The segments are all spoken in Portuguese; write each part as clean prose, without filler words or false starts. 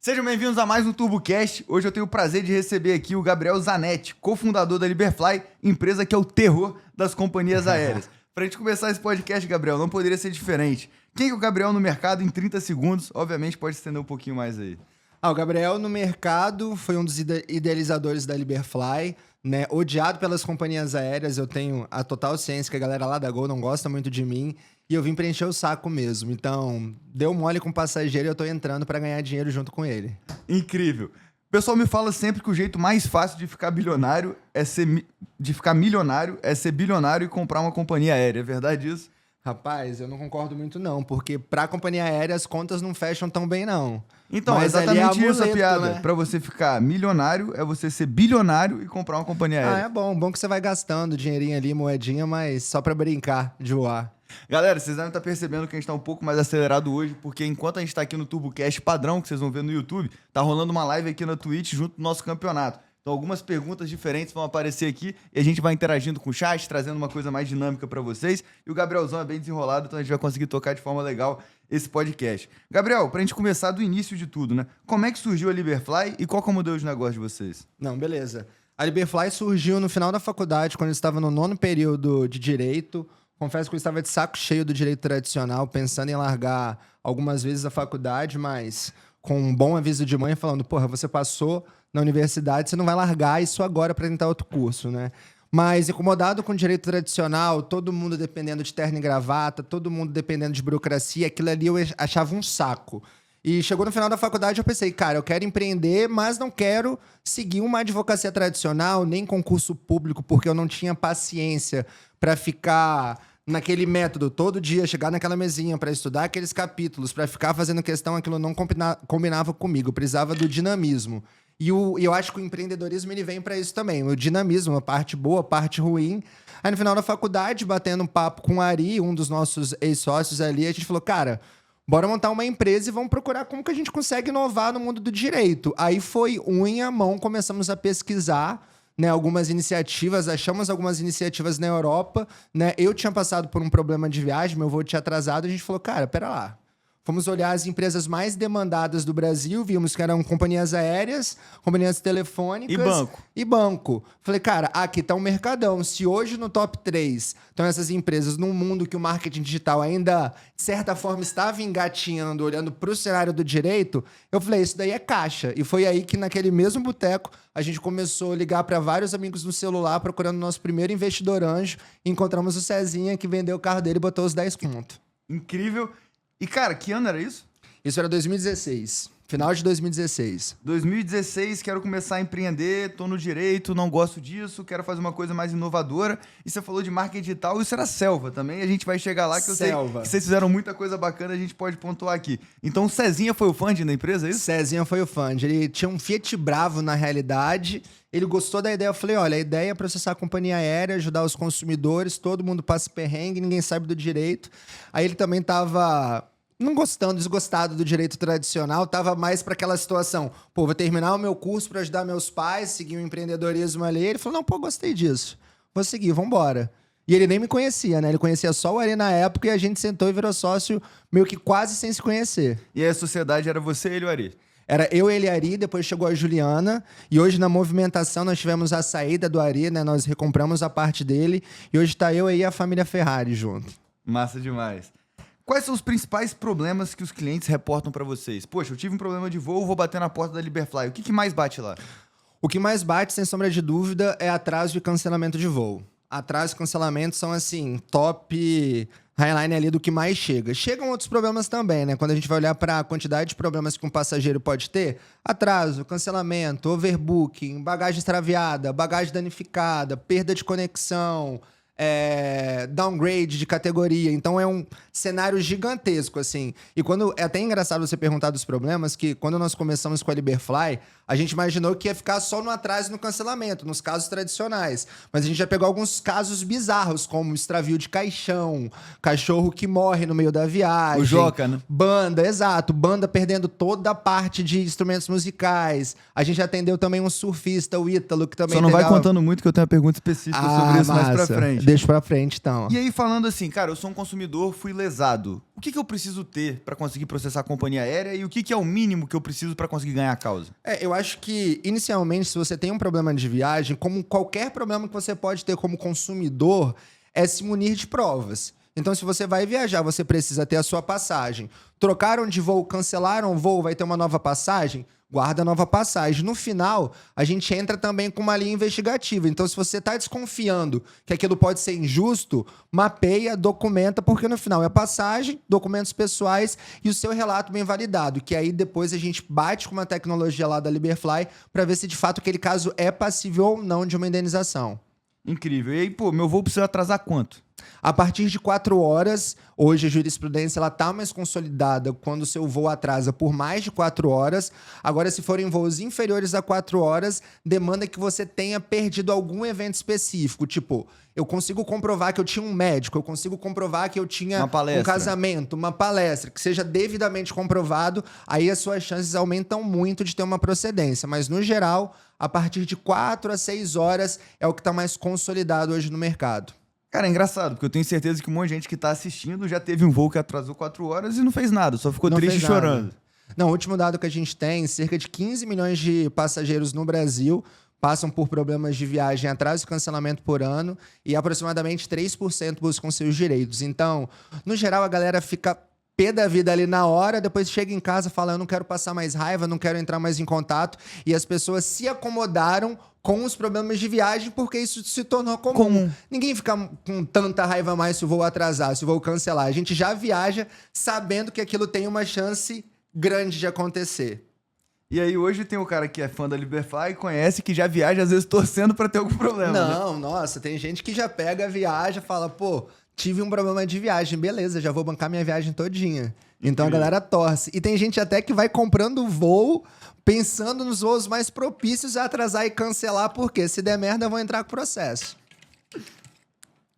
Sejam bem-vindos a mais um TurboCast. Hoje eu tenho o prazer de receber aqui o Gabriel Zanetti, cofundador da Liberfly, empresa que é o terror das companhias aéreas. Pra gente começar esse podcast, Gabriel, não poderia ser diferente. Quem é o Gabriel no mercado em 30 segundos? Obviamente pode estender um pouquinho mais aí. O Gabriel no mercado foi um dos idealizadores da Liberfly, né? Odiado pelas companhias aéreas, eu tenho a total ciência que a galera lá da Gol não gosta muito de mim e eu vim preencher o saco mesmo. Então, deu mole com o passageiro e eu tô entrando pra ganhar dinheiro junto com ele. Incrível. O pessoal me fala sempre que o jeito mais fácil de ficar bilionário é ser bilionário e comprar uma companhia aérea. É verdade isso? Rapaz, eu não concordo muito não, porque pra companhia aérea as contas não fecham tão bem não. Então, mas exatamente é isso a piada. né? Pra você ficar milionário é você ser bilionário e comprar uma companhia aérea. É bom que você vai gastando dinheirinho ali, moedinha, mas só pra brincar de voar. Galera, vocês devem estar percebendo que a gente tá um pouco mais acelerado hoje, porque enquanto a gente tá aqui no TurboCast padrão, que vocês vão ver no YouTube, tá rolando uma live aqui na Twitch junto do nosso campeonato. Então algumas perguntas diferentes vão aparecer aqui e a gente vai interagindo com o chat, trazendo uma coisa mais dinâmica para vocês. E o Gabrielzão é bem desenrolado, então a gente vai conseguir tocar de forma legal esse podcast. Gabriel, pra gente começar do início de tudo, né? Como é que surgiu a Liberfly e qual que é o modelo de negócio de vocês? Não, beleza. A Liberfly surgiu no final da faculdade, quando eu estava no 9º período de Direito. Confesso que eu estava de saco cheio do direito tradicional, pensando em largar algumas vezes a faculdade, mas com um bom aviso de mãe falando, porra, você passou na universidade, você não vai largar isso agora para tentar outro curso, né? Mas incomodado com o direito tradicional, todo mundo dependendo de terno e gravata, todo mundo dependendo de burocracia, aquilo ali eu achava um saco. E chegou no final da faculdade, eu pensei, cara, eu quero empreender, mas não quero seguir uma advocacia tradicional, nem concurso público, porque eu não tinha paciência para ficar naquele método, todo dia, chegar naquela mesinha para estudar aqueles capítulos, para ficar fazendo questão, aquilo não combinava comigo, eu precisava do dinamismo. E eu acho que o empreendedorismo ele vem para isso também, o dinamismo, a parte boa, a parte ruim. Aí no final da faculdade, batendo um papo com o Ari, um dos nossos ex-sócios ali, a gente falou, cara, bora montar uma empresa e vamos procurar como que a gente consegue inovar no mundo do direito. Aí foi unha, mão, começamos a pesquisar, né, algumas iniciativas, achamos algumas iniciativas na Europa, né? Eu tinha passado por um problema de viagem, meu voo tinha atrasado, a gente falou, cara, pera lá. Fomos olhar as empresas mais demandadas do Brasil, vimos que eram companhias aéreas, companhias telefônicas e banco. Falei, cara, aqui tá um mercadão. Se hoje no top 3 estão essas empresas num mundo que o marketing digital ainda, de certa forma, estava engatinhando, olhando para o cenário do direito, eu falei, isso daí é caixa. E foi aí que naquele mesmo boteco a gente começou a ligar para vários amigos no celular, procurando nosso primeiro investidor anjo, e encontramos o Cezinha, que vendeu o carro dele e botou os 10 conto. Incrível. E, cara, que ano era isso? Isso era 2016. Final de 2016. 2016, quero começar a empreender, tô no direito, não gosto disso, quero fazer uma coisa mais inovadora. E você falou de marketing digital, isso era Selva também. A gente vai chegar lá, que eu sei que vocês fizeram muita coisa bacana, a gente pode pontuar aqui. Então o Cezinha foi o funding da empresa, é isso? Cezinha foi o funding. Ele tinha um Fiat Bravo na realidade. Ele gostou da ideia. Eu falei, olha, a ideia é processar a companhia aérea, ajudar os consumidores, todo mundo passa perrengue, ninguém sabe do direito. Aí ele também tava não gostando, desgostado do direito tradicional, tava mais para aquela situação, pô, vou terminar o meu curso para ajudar meus pais, seguir o empreendedorismo ali. Ele falou, não, pô, gostei disso, vou seguir, vambora. E ele nem me conhecia, né? Ele conhecia só o Ari na época e a gente sentou e virou sócio meio que quase sem se conhecer. E aí a sociedade era você e ele e o Ari? Era eu, ele e Ari, depois chegou a Juliana, e hoje na movimentação nós tivemos a saída do Ari, né? Nós recompramos a parte dele, e hoje tá eu aí e a família Ferrari junto. Massa demais. Quais são os principais problemas que os clientes reportam para vocês? Poxa, eu tive um problema de voo, vou bater na porta da Liberfly. O que mais bate lá? O que mais bate, sem sombra de dúvida, é atraso e cancelamento de voo. Atraso e cancelamento são, assim, top highline ali do que mais chega. Chegam outros problemas também, né? Quando a gente vai olhar para a quantidade de problemas que um passageiro pode ter, atraso, cancelamento, overbooking, bagagem extraviada, bagagem danificada, perda de conexão, downgrade de categoria. Então é um cenário gigantesco, assim. E quando é até engraçado você perguntar dos problemas, que quando nós começamos com a Liberfly, a gente imaginou que ia ficar só no atraso e no cancelamento, nos casos tradicionais. Mas a gente já pegou alguns casos bizarros, como extravio de caixão, cachorro que morre no meio da viagem. O Joca, né? Banda, exato. Banda perdendo toda a parte de instrumentos musicais. A gente atendeu também um surfista, o Ítalo, que também Só não vai contando muito, que eu tenho uma pergunta específica sobre isso mais pra frente. Deixa pra frente, então. E aí, falando assim, cara, eu sou um consumidor, fui lesado. O que eu preciso ter para conseguir processar a companhia aérea e o que é o mínimo que eu preciso para conseguir ganhar a causa? Eu acho que, inicialmente, se você tem um problema de viagem, como qualquer problema que você pode ter como consumidor, é se munir de provas. Então, se você vai viajar, você precisa ter a sua passagem. Trocaram de voo, cancelaram o voo, vai ter uma nova passagem? Guarda a nova passagem. No final, a gente entra também com uma linha investigativa. Então, se você está desconfiando que aquilo pode ser injusto, mapeia, documenta, porque no final é passagem, documentos pessoais e o seu relato bem validado. Que aí depois a gente bate com uma tecnologia lá da Liberfly para ver se de fato aquele caso é passível ou não de uma indenização. Incrível. E aí, pô, meu voo precisa atrasar quanto? A partir de 4 horas, hoje a jurisprudência está mais consolidada quando o seu voo atrasa por mais de 4 horas. Agora, se forem voos inferiores a 4 horas, demanda que você tenha perdido algum evento específico. Tipo, eu consigo comprovar que eu tinha um médico, eu consigo comprovar que eu tinha um casamento, uma palestra, que seja devidamente comprovado, aí as suas chances aumentam muito de ter uma procedência. Mas, no geral, a partir de 4 a 6 horas é o que está mais consolidado hoje no mercado. Cara, é engraçado, porque eu tenho certeza que um monte de gente que tá assistindo já teve um voo que atrasou 4 horas e não fez nada, só ficou triste e chorando. Não, o último dado que a gente tem, cerca de 15 milhões de passageiros no Brasil passam por problemas de viagem, atraso e cancelamento por ano, e aproximadamente 3% buscam seus direitos. Então, no geral, a galera fica pé da vida ali na hora, depois chega em casa e fala, eu não quero passar mais raiva, não quero entrar mais em contato, e as pessoas se acomodaram com os problemas de viagem, porque isso se tornou comum. Ninguém fica com tanta raiva mais se o voo atrasar, se o voo cancelar. A gente já viaja sabendo que aquilo tem uma chance grande de acontecer. E aí hoje tem o cara que é fã da Liberfly e conhece, que já viaja às vezes torcendo pra ter algum problema. Não, né? Nossa, tem gente que já pega, viaja, fala, pô, tive um problema de viagem, beleza, já vou bancar minha viagem todinha. Então a galera torce. E tem gente até que vai comprando voo, pensando nos voos mais propícios a atrasar e cancelar, porque se der merda, vão entrar com processo.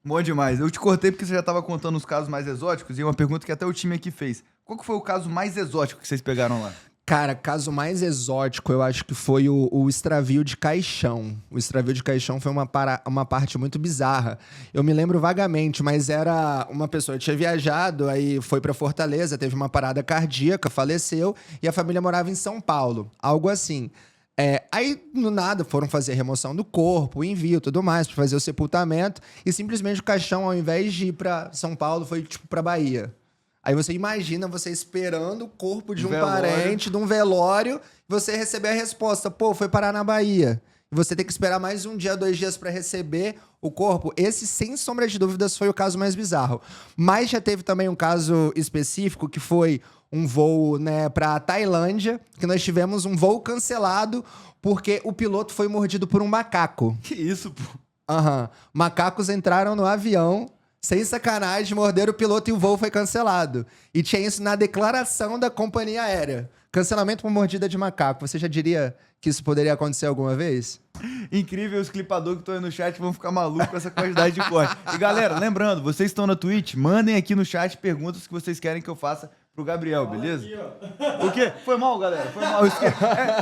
Bom demais. Eu te cortei porque você já estava contando os casos mais exóticos e uma pergunta que até o time aqui fez. Qual que foi o caso mais exótico que vocês pegaram lá? Cara, caso mais exótico, eu acho que foi o extravio de caixão. O extravio de caixão foi uma parte muito bizarra. Eu me lembro vagamente, mas era uma pessoa que tinha viajado, aí foi pra Fortaleza, teve uma parada cardíaca, faleceu, e a família morava em São Paulo. Algo assim. Aí, no nada, foram fazer a remoção do corpo, o envio, tudo mais, pra fazer o sepultamento, e simplesmente o caixão, ao invés de ir pra São Paulo, foi, tipo, pra Bahia. Aí você imagina você esperando o corpo de um parente, de um velório, e você receber a resposta, pô, foi parar na Bahia. E você tem que esperar mais 1 dia, 2 dias para receber o corpo. Esse, sem sombra de dúvidas, foi o caso mais bizarro. Mas já teve também um caso específico, que foi um voo, né, pra Tailândia, que nós tivemos um voo cancelado porque o piloto foi mordido por um macaco. Que isso, pô? Macacos entraram no avião, sem sacanagem, morderam o piloto e o voo foi cancelado. E tinha isso na declaração da companhia aérea. Cancelamento por mordida de macaco. Você já diria que isso poderia acontecer alguma vez? Incrível, os clipadores que estão aí no chat vão ficar malucos com essa quantidade de corte. E galera, lembrando, vocês estão na Twitch, mandem aqui no chat perguntas que vocês querem que eu faça pro Gabriel, beleza? Aqui, o quê? Foi mal, galera? Foi mal.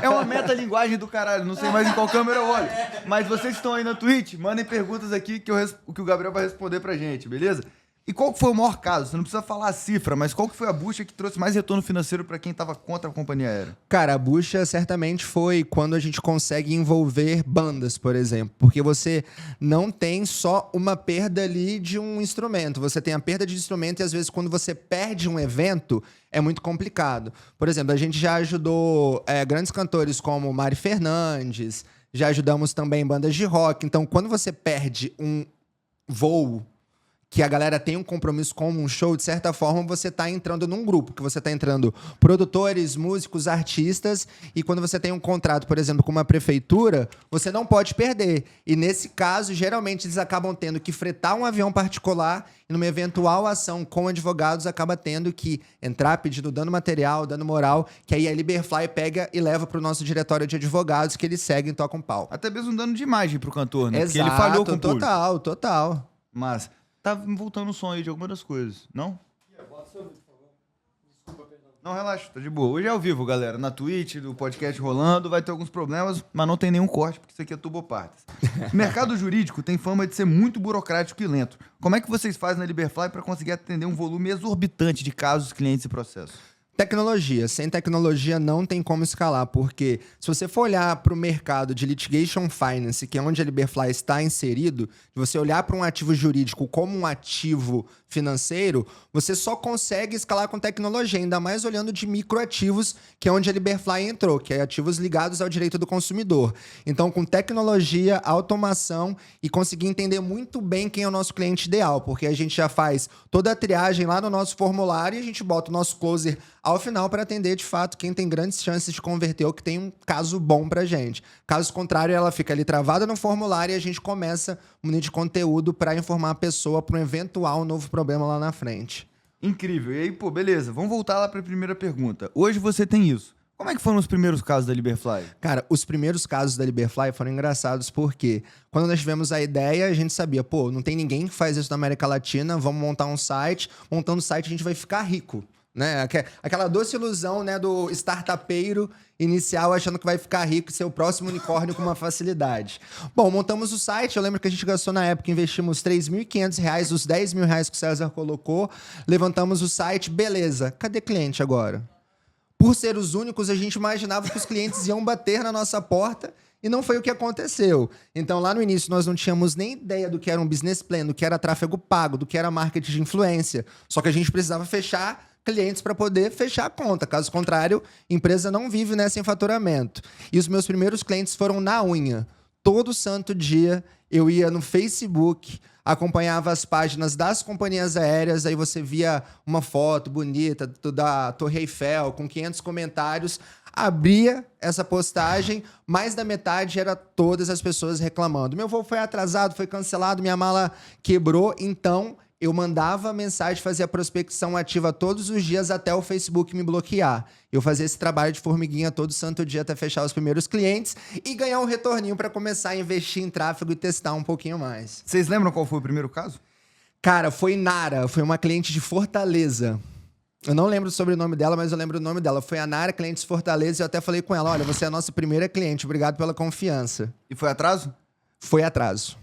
É uma metalinguagem do caralho, não sei mais em qual câmera eu olho. Mas vocês que estão aí na Twitch, mandem perguntas aqui que o Gabriel vai responder pra gente, beleza? E qual que foi o maior caso? Você não precisa falar a cifra, mas qual que foi a bucha que trouxe mais retorno financeiro para quem estava contra a companhia aérea? Cara, a bucha certamente foi quando a gente consegue envolver bandas, por exemplo. Porque você não tem só uma perda ali de um instrumento. Você tem a perda de instrumento e, às vezes, quando você perde um evento, é muito complicado. Por exemplo, a gente já ajudou grandes cantores como Mari Fernandes, já ajudamos também bandas de rock. Então, quando você perde um voo que a galera tem um compromisso com um show, de certa forma, você tá entrando num grupo, que você tá entrando produtores, músicos, artistas, e quando você tem um contrato, por exemplo, com uma prefeitura, você não pode perder. E nesse caso, geralmente, eles acabam tendo que fretar um avião particular, e numa eventual ação com advogados, acaba tendo que entrar pedindo dano material, dano moral, que aí a Liberfly pega e leva pro nosso diretório de advogados, que eles seguem e tocam pau. Até mesmo um dano de imagem pro cantor, né? Exato, porque ele falhou com o público. Total. Mas tá voltando o som aí de alguma das coisas, não? Bota seu ouvido, por favor. Desculpa, perdão. Não, relaxa, tá de boa. Hoje é ao vivo, galera. Na Twitch, do podcast rolando, vai ter alguns problemas, mas não tem nenhum corte, porque isso aqui é Turbopartes. O mercado jurídico tem fama de ser muito burocrático e lento. Como é que vocês fazem na Liberfly para conseguir atender um volume exorbitante de casos, clientes e processos? Tecnologia. Sem tecnologia não tem como escalar, porque se você for olhar para o mercado de litigation finance, que é onde a Liberfly está inserido, se você olhar para um ativo jurídico como um ativo financeiro, você só consegue escalar com tecnologia, ainda mais olhando de microativos, que é onde a Liberfly entrou, que é ativos ligados ao direito do consumidor. Então, com tecnologia, automação e conseguir entender muito bem quem é o nosso cliente ideal, porque a gente já faz toda a triagem lá no nosso formulário e a gente bota o nosso closer ao final para atender, de fato, quem tem grandes chances de converter ou que tem um caso bom pra gente. Caso contrário, ela fica ali travada no formulário e a gente começa munir de conteúdo para informar a pessoa para um eventual novo problema lá na frente. Incrível. E aí, pô, beleza. Vamos voltar lá para a primeira pergunta. Hoje você tem isso. Como é que foram os primeiros casos da Liberfly? Cara, os primeiros casos da Liberfly foram engraçados porque quando nós tivemos a ideia, a gente sabia, pô, não tem ninguém que faz isso na América Latina, vamos montar um site. Montando o site a gente vai ficar rico. Né? Aquela doce ilusão, né, do startupeiro inicial achando que vai ficar rico e ser o próximo unicórnio com uma facilidade. Bom, montamos o site, eu lembro que a gente gastou na época, investimos R$3.500, os R$10.000 que o César colocou, levantamos o site, beleza, cadê cliente agora? Por ser os únicos, a gente imaginava que os clientes iam bater na nossa porta e não foi o que aconteceu. Então, lá no início, nós não tínhamos nem ideia do que era um business plan, do que era tráfego pago, do que era marketing de influência. Só que a gente precisava fechar clientes para poder fechar a conta. Caso contrário, a empresa não vive, né, sem faturamento. E os meus primeiros clientes foram na unha. Todo santo dia eu ia no Facebook, acompanhava as páginas das companhias aéreas, aí você via uma foto bonita da Torre Eiffel com 500 comentários, abria essa postagem, mais da metade era todas as pessoas reclamando. Meu voo foi atrasado, foi cancelado, minha mala quebrou, então eu mandava mensagem, fazia prospecção ativa todos os dias até o Facebook me bloquear. Eu fazia esse trabalho de formiguinha todo santo dia até fechar os primeiros clientes e ganhar um retorninho para começar a investir em tráfego e testar um pouquinho mais. Vocês lembram qual foi o primeiro caso? Cara, foi Nara, foi uma cliente de Fortaleza. Eu não lembro o sobrenome dela, mas eu lembro o nome dela. Foi a Nara, cliente de Fortaleza, e eu até falei com ela, olha, você é a nossa primeira cliente, obrigado pela confiança. E foi atraso? Foi atraso.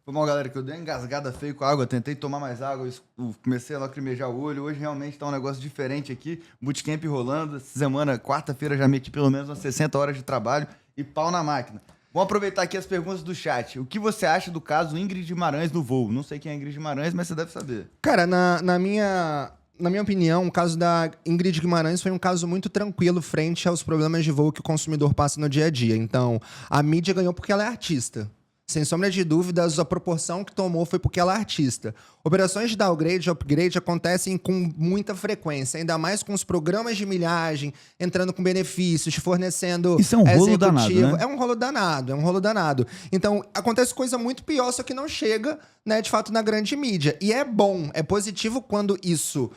Foi mal, galera, que eu dei uma engasgada feio com a água, tentei tomar mais água, eu comecei a lacrimejar o olho. Hoje realmente tá um negócio diferente aqui, bootcamp rolando. Essa semana, quarta-feira, já meti pelo menos umas 60 horas de trabalho e pau na máquina. Vamos aproveitar aqui as perguntas do chat. O que você acha do caso Ingrid Guimarães no voo? Não sei quem é Ingrid Guimarães, mas você deve saber. Cara, na minha opinião, o caso da Ingrid Guimarães foi um caso muito tranquilo frente aos problemas de voo que o consumidor passa no dia a dia. Então, a mídia ganhou porque ela é artista. Sem sombra de dúvidas, a proporção que tomou foi porque ela é artista. Operações de downgrade e upgrade acontecem com muita frequência, ainda mais com os programas de milhagem, entrando com benefícios, te fornecendo isso é um rolo danado, né? É um rolo danado, é um rolo danado. Então, acontece coisa muito pior, só que não chega, né, de fato, na grande mídia. E é bom, é positivo quando isso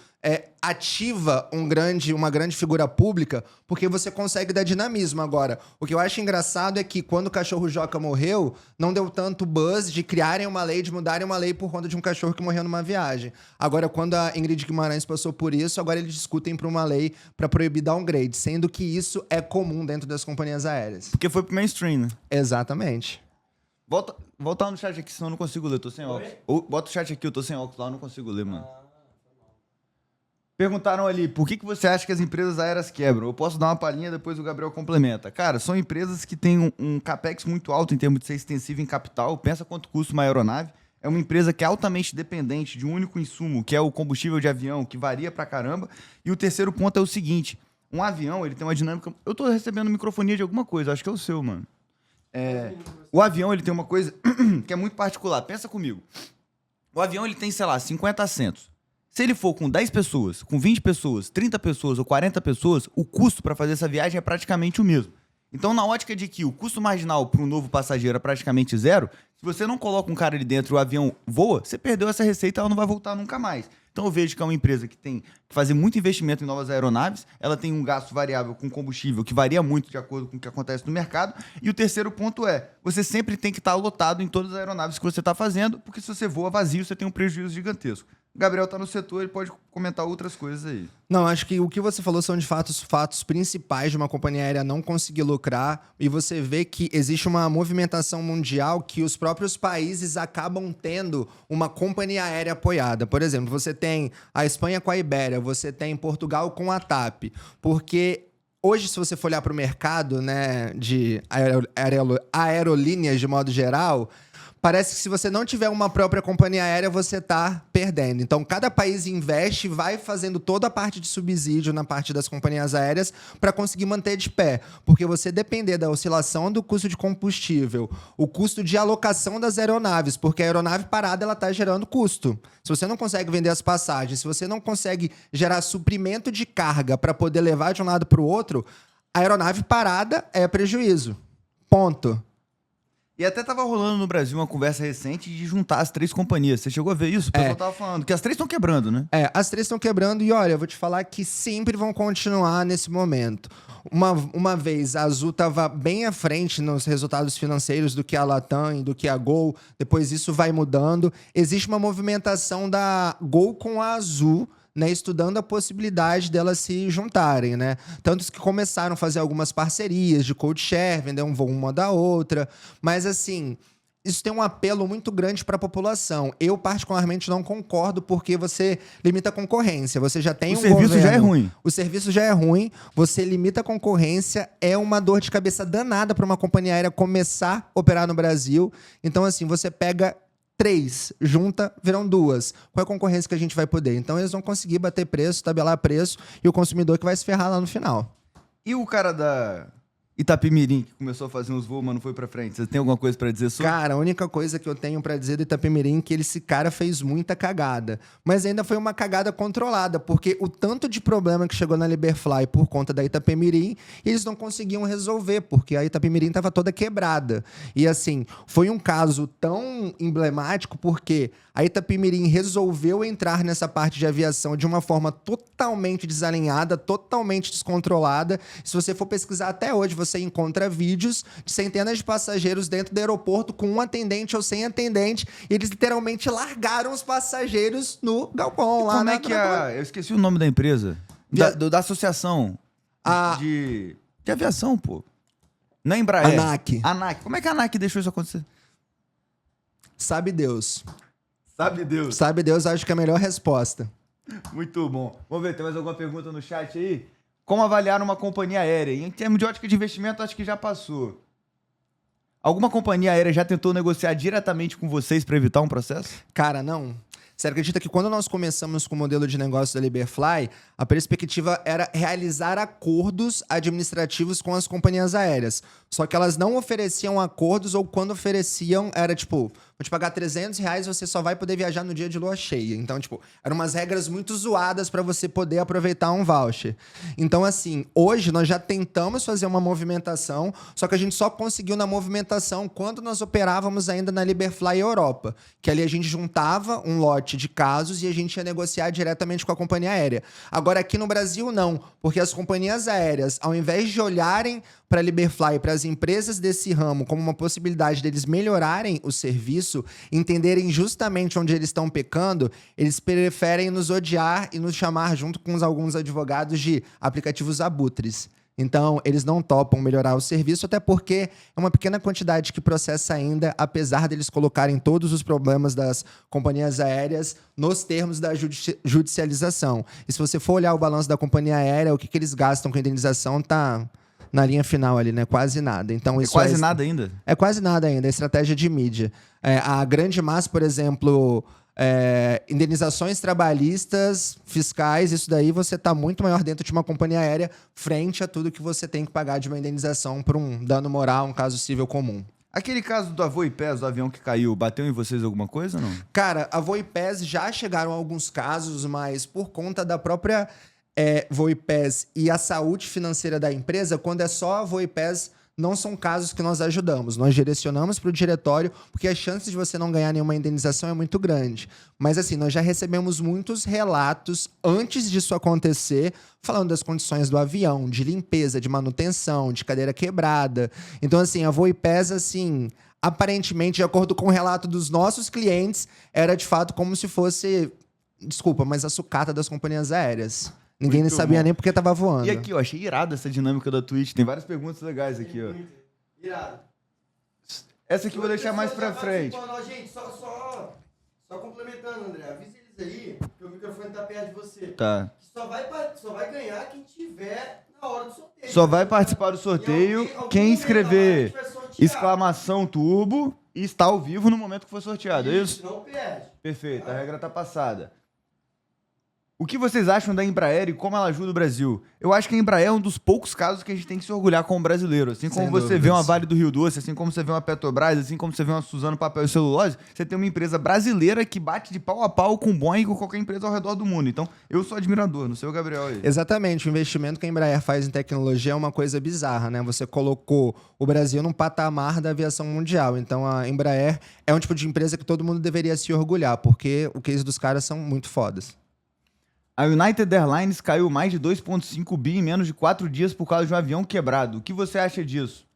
ativa uma grande figura pública, porque você consegue dar dinamismo. Agora, o que eu acho engraçado é que quando o cachorro Joca morreu, não deu tanto buzz de criarem uma lei, de mudarem uma lei por conta de um cachorro que morreu numa viagem. Agora, quando a Ingrid Guimarães passou por isso, agora eles discutem por uma lei para proibir downgrade, sendo que isso é comum dentro das companhias aéreas. Porque foi pro mainstream, né? Exatamente. Volta no chat aqui, senão eu não consigo ler, eu tô sem óculos. Bota o chat aqui, eu tô sem óculos lá, eu não consigo ler, mano. Perguntaram ali, por que você acha que as empresas aéreas quebram? Eu posso dar uma palhinha, depois o Gabriel complementa. Cara, são empresas que têm um capex muito alto em termos de ser extensivo em capital. Pensa quanto custa uma aeronave. É uma empresa que é altamente dependente de um único insumo, que é o combustível de avião, que varia pra caramba. E o terceiro ponto é o seguinte, um avião, ele tem uma dinâmica... Eu tô recebendo microfonia de alguma coisa, acho que é o seu, mano. O avião, ele tem uma coisa que é muito particular. Pensa comigo. O avião, ele tem, sei lá, 50 assentos. Se ele for com 10 pessoas, com 20 pessoas, 30 pessoas ou 40 pessoas, o custo para fazer essa viagem é praticamente o mesmo. Então, na ótica de que o custo marginal para um novo passageiro é praticamente zero, se você não coloca um cara ali dentro e o avião voa, você perdeu essa receita, ela não vai voltar nunca mais. Então, eu vejo que é uma empresa que tem que fazer muito investimento em novas aeronaves, ela tem um gasto variável com combustível que varia muito de acordo com o que acontece no mercado. E o terceiro ponto é, você sempre tem que estar lotado em todas as aeronaves que você está fazendo, porque se você voa vazio, você tem um prejuízo gigantesco. O Gabriel tá no setor, ele pode comentar outras coisas aí. Não, acho que o que você falou são de fato os fatos principais de uma companhia aérea não conseguir lucrar, e você vê que existe uma movimentação mundial que os próprios países acabam tendo uma companhia aérea apoiada. Por exemplo, você tem a Espanha com a Iberia, você tem Portugal com a TAP, porque hoje, se você for olhar para o mercado, né, de aerolíneas de modo geral, parece que se você não tiver uma própria companhia aérea, você está perdendo. Então, cada país investe e vai fazendo toda a parte de subsídio na parte das companhias aéreas para conseguir manter de pé. Porque você depender da oscilação do custo de combustível, o custo de alocação das aeronaves, porque a aeronave parada ela está gerando custo. Se você não consegue vender as passagens, se você não consegue gerar suprimento de carga para poder levar de um lado para o outro, a aeronave parada é prejuízo. Ponto. E até tava rolando no Brasil uma conversa recente de juntar as 3 companhias. Você chegou a ver isso? O pessoal tava falando que as 3 estão quebrando, né? As 3 estão quebrando e, olha, eu vou te falar que sempre vão continuar nesse momento. Uma vez a Azul estava bem à frente nos resultados financeiros do que a Latam e do que a Gol. Depois isso vai mudando. Existe uma movimentação da Gol com a Azul, né, estudando a possibilidade delas se juntarem, né? Tantos que começaram a fazer algumas parcerias de code share, vender um voo uma da outra. Mas, assim, isso tem um apelo muito grande para a população. Eu, particularmente, não concordo porque você limita a concorrência. Você já tem O serviço já é ruim. O serviço já é ruim. Você limita a concorrência. É uma dor de cabeça danada para uma companhia aérea começar a operar no Brasil. Então, assim, você pega 3, junta, viram 2. Qual é a concorrência que a gente vai poder? Então, eles vão conseguir bater preço, tabelar preço, e o consumidor que vai se ferrar lá no final. E o cara da Itapemirim, que começou a fazer uns voos, mas não foi pra frente? Você tem alguma coisa pra dizer sobre? Cara, a única coisa que eu tenho pra dizer do Itapemirim é que esse cara fez muita cagada. Mas ainda foi uma cagada controlada, porque o tanto de problema que chegou na Liberfly por conta da Itapemirim, eles não conseguiam resolver, porque a Itapemirim estava toda quebrada. E assim, foi um caso tão emblemático porque a Itapemirim resolveu entrar nessa parte de aviação de uma forma totalmente desalinhada, totalmente descontrolada. Se você for pesquisar até hoje, você encontra vídeos de centenas de passageiros dentro do aeroporto com um atendente ou sem atendente. E eles literalmente largaram os passageiros no galpão. Lá como é que eu esqueci o nome da empresa. Da associação de aviação, pô. Não é Embraer. ANAC. Como é que a ANAC deixou isso acontecer? Sabe Deus. Sabe Deus. Sabe Deus, acho que é a melhor resposta. Muito bom. Vamos ver, tem mais alguma pergunta no chat aí? Como avaliar uma companhia aérea? Em termos de ótica de investimento, acho que já passou. Alguma companhia aérea já tentou negociar diretamente com vocês para evitar um processo? Cara, não. Você acredita que quando nós começamos com o modelo de negócio da Liberfly, a perspectiva era realizar acordos administrativos com as companhias aéreas. Só que elas não ofereciam acordos, ou quando ofereciam, era tipo, vou te pagar R$300, você só vai poder viajar no dia de lua cheia. Então, tipo, eram umas regras muito zoadas para você poder aproveitar um voucher. Então, assim, hoje nós já tentamos fazer uma movimentação, só que a gente só conseguiu na movimentação quando nós operávamos ainda na Liberfly Europa, que ali a gente juntava um lote de casos e a gente ia negociar diretamente com a companhia aérea. Agora, aqui no Brasil, não, porque as companhias aéreas, ao invés de olharem para a Liberfly, para as empresas desse ramo, como uma possibilidade deles melhorarem o serviço, entenderem justamente onde eles estão pecando, eles preferem nos odiar e nos chamar, junto com alguns advogados, de aplicativos abutres. Então, eles não topam melhorar o serviço, até porque é uma pequena quantidade que processa ainda, apesar deles colocarem todos os problemas das companhias aéreas nos termos da judicialização. E se você for olhar o balanço da companhia aérea, o que eles gastam com indenização tá na linha final ali, né? Quase nada. Então, isso quase nada ainda? É quase nada ainda, é estratégia de mídia. A grande massa, por exemplo, indenizações trabalhistas, fiscais, isso daí você está muito maior dentro de uma companhia aérea frente a tudo que você tem que pagar de uma indenização por um dano moral, um caso civil comum. Aquele caso do Avô e Pés, do avião que caiu, bateu em vocês alguma coisa ou não? Cara, Avô e Pés já chegaram a alguns casos, mas por conta da própria Avô e Pés e a saúde financeira da empresa, quando é só Avô e Pés, não são casos que nós ajudamos. Nós direcionamos para o diretório, porque a chance de você não ganhar nenhuma indenização é muito grande. Mas, assim, nós já recebemos muitos relatos antes disso acontecer, falando das condições do avião, de limpeza, de manutenção, de cadeira quebrada. Então, assim, a Avô e Pés, assim, aparentemente, de acordo com o relato dos nossos clientes, era, de fato, como se fosse Desculpa, mas a sucata das companhias aéreas. Ninguém Muito sabia bom. nem porque tava voando. E aqui, ó, achei irado essa dinâmica da Twitch. Tem várias perguntas legais aqui, ó. Irado. Essa aqui eu vou deixar mais pra Já frente. participando, ó, gente, só complementando, André. Avisa eles aí, que o microfone tá perto de você. Tá. Que só vai ganhar quem tiver na hora do sorteio. Só vai participar do sorteio E alguém quem momento escrever na hora a gente vai sortear. exclamação turbo e está ao vivo no momento que for sorteado, é isso? Não perde. Perfeito, a regra tá passada. O que vocês acham da Embraer e como ela ajuda o Brasil? Eu acho que a Embraer é um dos poucos casos que a gente tem que se orgulhar como brasileiro. Assim como Sem você dúvidas. vê uma Vale do Rio Doce, assim como você vê uma Petrobras, assim como você vê uma Suzano Papel e Celulose, você tem uma empresa brasileira que bate de pau a pau com o Boeing e com qualquer empresa ao redor do mundo. Então, eu sou admirador, não sei o Gabriel aí. Exatamente, o investimento que a Embraer faz em tecnologia é uma coisa bizarra, né? Você colocou o Brasil num patamar da aviação mundial. Então a Embraer é um tipo de empresa que todo mundo deveria se orgulhar, porque o case dos caras são muito fodas. A United Airlines caiu mais de 2,5 bi em menos de 4 dias por causa de um avião quebrado. O que você acha disso?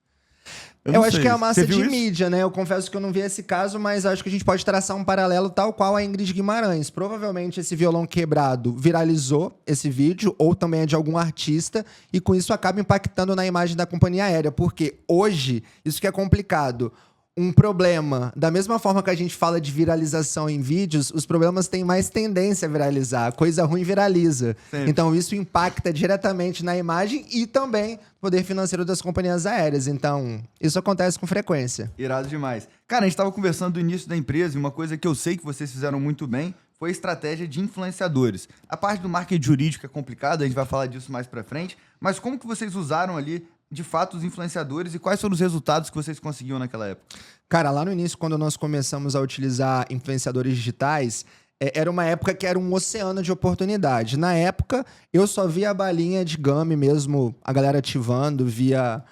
Eu não acho sei. que é a massa Você viu de isso? mídia, né? Eu confesso que eu não vi esse caso, mas acho que a gente pode traçar um paralelo tal qual a Ingrid Guimarães. Provavelmente esse violão quebrado viralizou esse vídeo, ou também é de algum artista, e com isso acaba impactando na imagem da companhia aérea. Porque hoje, isso que é complicado. Um problema, da mesma forma que a gente fala de viralização em vídeos, os problemas têm mais tendência a viralizar. Coisa ruim viraliza. Sempre. Então isso impacta diretamente na imagem e também no poder financeiro das companhias aéreas. Então, isso acontece com frequência. Irado demais. Cara, a gente estava conversando do início da empresa e uma coisa que eu sei que vocês fizeram muito bem foi a estratégia de influenciadores. A parte do marketing jurídico é complicada, a gente vai falar disso mais pra frente, mas como que vocês usaram ali, de fato, os influenciadores e quais foram os resultados que vocês conseguiam naquela época? Cara, lá no início, quando nós começamos a utilizar influenciadores digitais, era uma época que era um oceano de oportunidade. Na época, eu só via a balinha de game mesmo, a galera ativando, via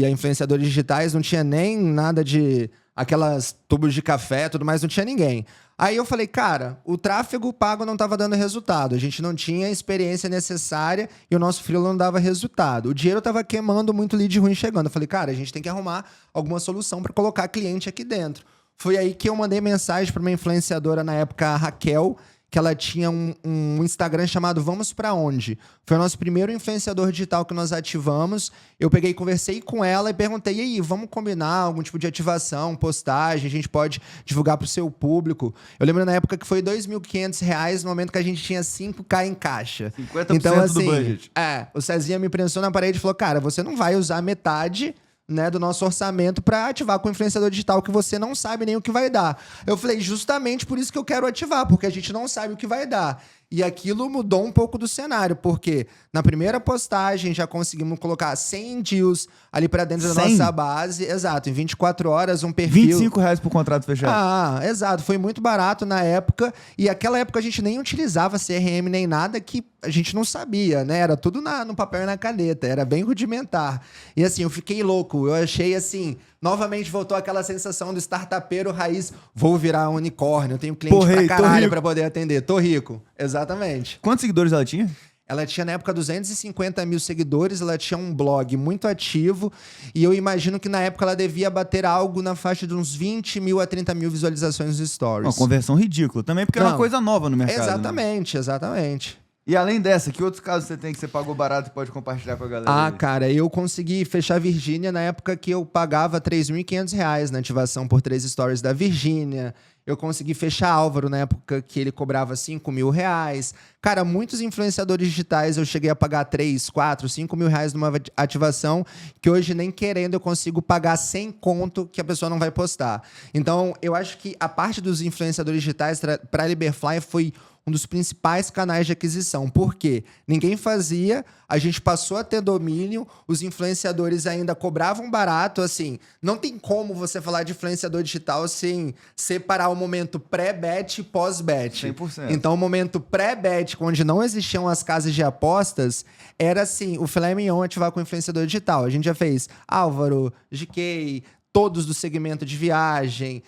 influenciadores digitais, não tinha nem nada de aquelas tubos de café, tudo mais, não tinha ninguém. Aí eu falei, cara, o tráfego pago não estava dando resultado, a gente não tinha a experiência necessária e o nosso freelo não dava resultado. O dinheiro estava queimando, muito lead ruim chegando. Eu falei, cara, a gente tem que arrumar alguma solução para colocar cliente aqui dentro. Foi aí que eu mandei mensagem para uma influenciadora na época, a Raquel, que ela tinha um Instagram chamado Vamos Pra Onde. Foi o nosso primeiro influenciador digital que nós ativamos. Eu peguei, conversei com ela e perguntei, e aí, vamos combinar algum tipo de ativação, postagem, a gente pode divulgar pro seu público. Eu lembro na época que foi R$ 2.500, no momento que a gente tinha 5K em caixa. 50% do budget. O Cezinha me prensou na parede e falou, cara, você não vai usar metade, né, do nosso orçamento para ativar com o influenciador digital que você não sabe nem o que vai dar. Eu falei, justamente por isso que eu quero ativar, porque a gente não sabe o que vai dar. E aquilo mudou um pouco do cenário, porque na primeira postagem já conseguimos colocar 100 deals ali para dentro da 100? nossa base. Exato, em 24 horas, um perfil... R$ 25 por contrato fechado. Ah, exato. Foi muito barato na época. E aquela época a gente nem utilizava CRM nem nada, que a gente não sabia, né? Era tudo no papel e na caneta. Era bem rudimentar. E assim, eu fiquei louco. Eu achei assim... Novamente voltou aquela sensação do startupeiro raiz. Vou virar unicórnio. Eu tenho cliente Pô, rei, pra tô caralho rico. pra poder atender. Tô rico. Exatamente. Quantos seguidores ela tinha? Ela tinha, na época, 250 mil seguidores, ela tinha um blog muito ativo, e eu imagino que, na época, ela devia bater algo na faixa de uns 20 mil a 30 mil visualizações nos stories. Uma conversão ridícula. Também porque era uma Não. coisa nova no mercado. Né? Exatamente, exatamente. E além dessa, que outros casos você tem que você pagou barato e pode compartilhar com a galera? Ah, aí? cara, eu consegui fechar a Virgínia na época que eu pagava R$ 3.500 na ativação por 3 stories da Virgínia. Eu consegui fechar Álvaro na época que ele cobrava R$ 5.000. Cara, muitos influenciadores digitais eu cheguei a pagar 3, 4, 5 mil reais numa ativação que hoje, nem querendo, eu consigo pagar sem conto que a pessoa não vai postar. Então, eu acho que a parte dos influenciadores digitais para a Liberfly foi um dos principais canais de aquisição. Por quê? Ninguém fazia, a gente passou a ter domínio, os influenciadores ainda cobravam barato, assim, não tem como você falar de influenciador digital sem separar o momento pré-bet e pós-bet. 100%. Então, o momento pré-bet, onde não existiam as casas de apostas, era assim, o filé mignon ativar com o influenciador digital. A gente já fez Álvaro, GK, todos do segmento de viagem,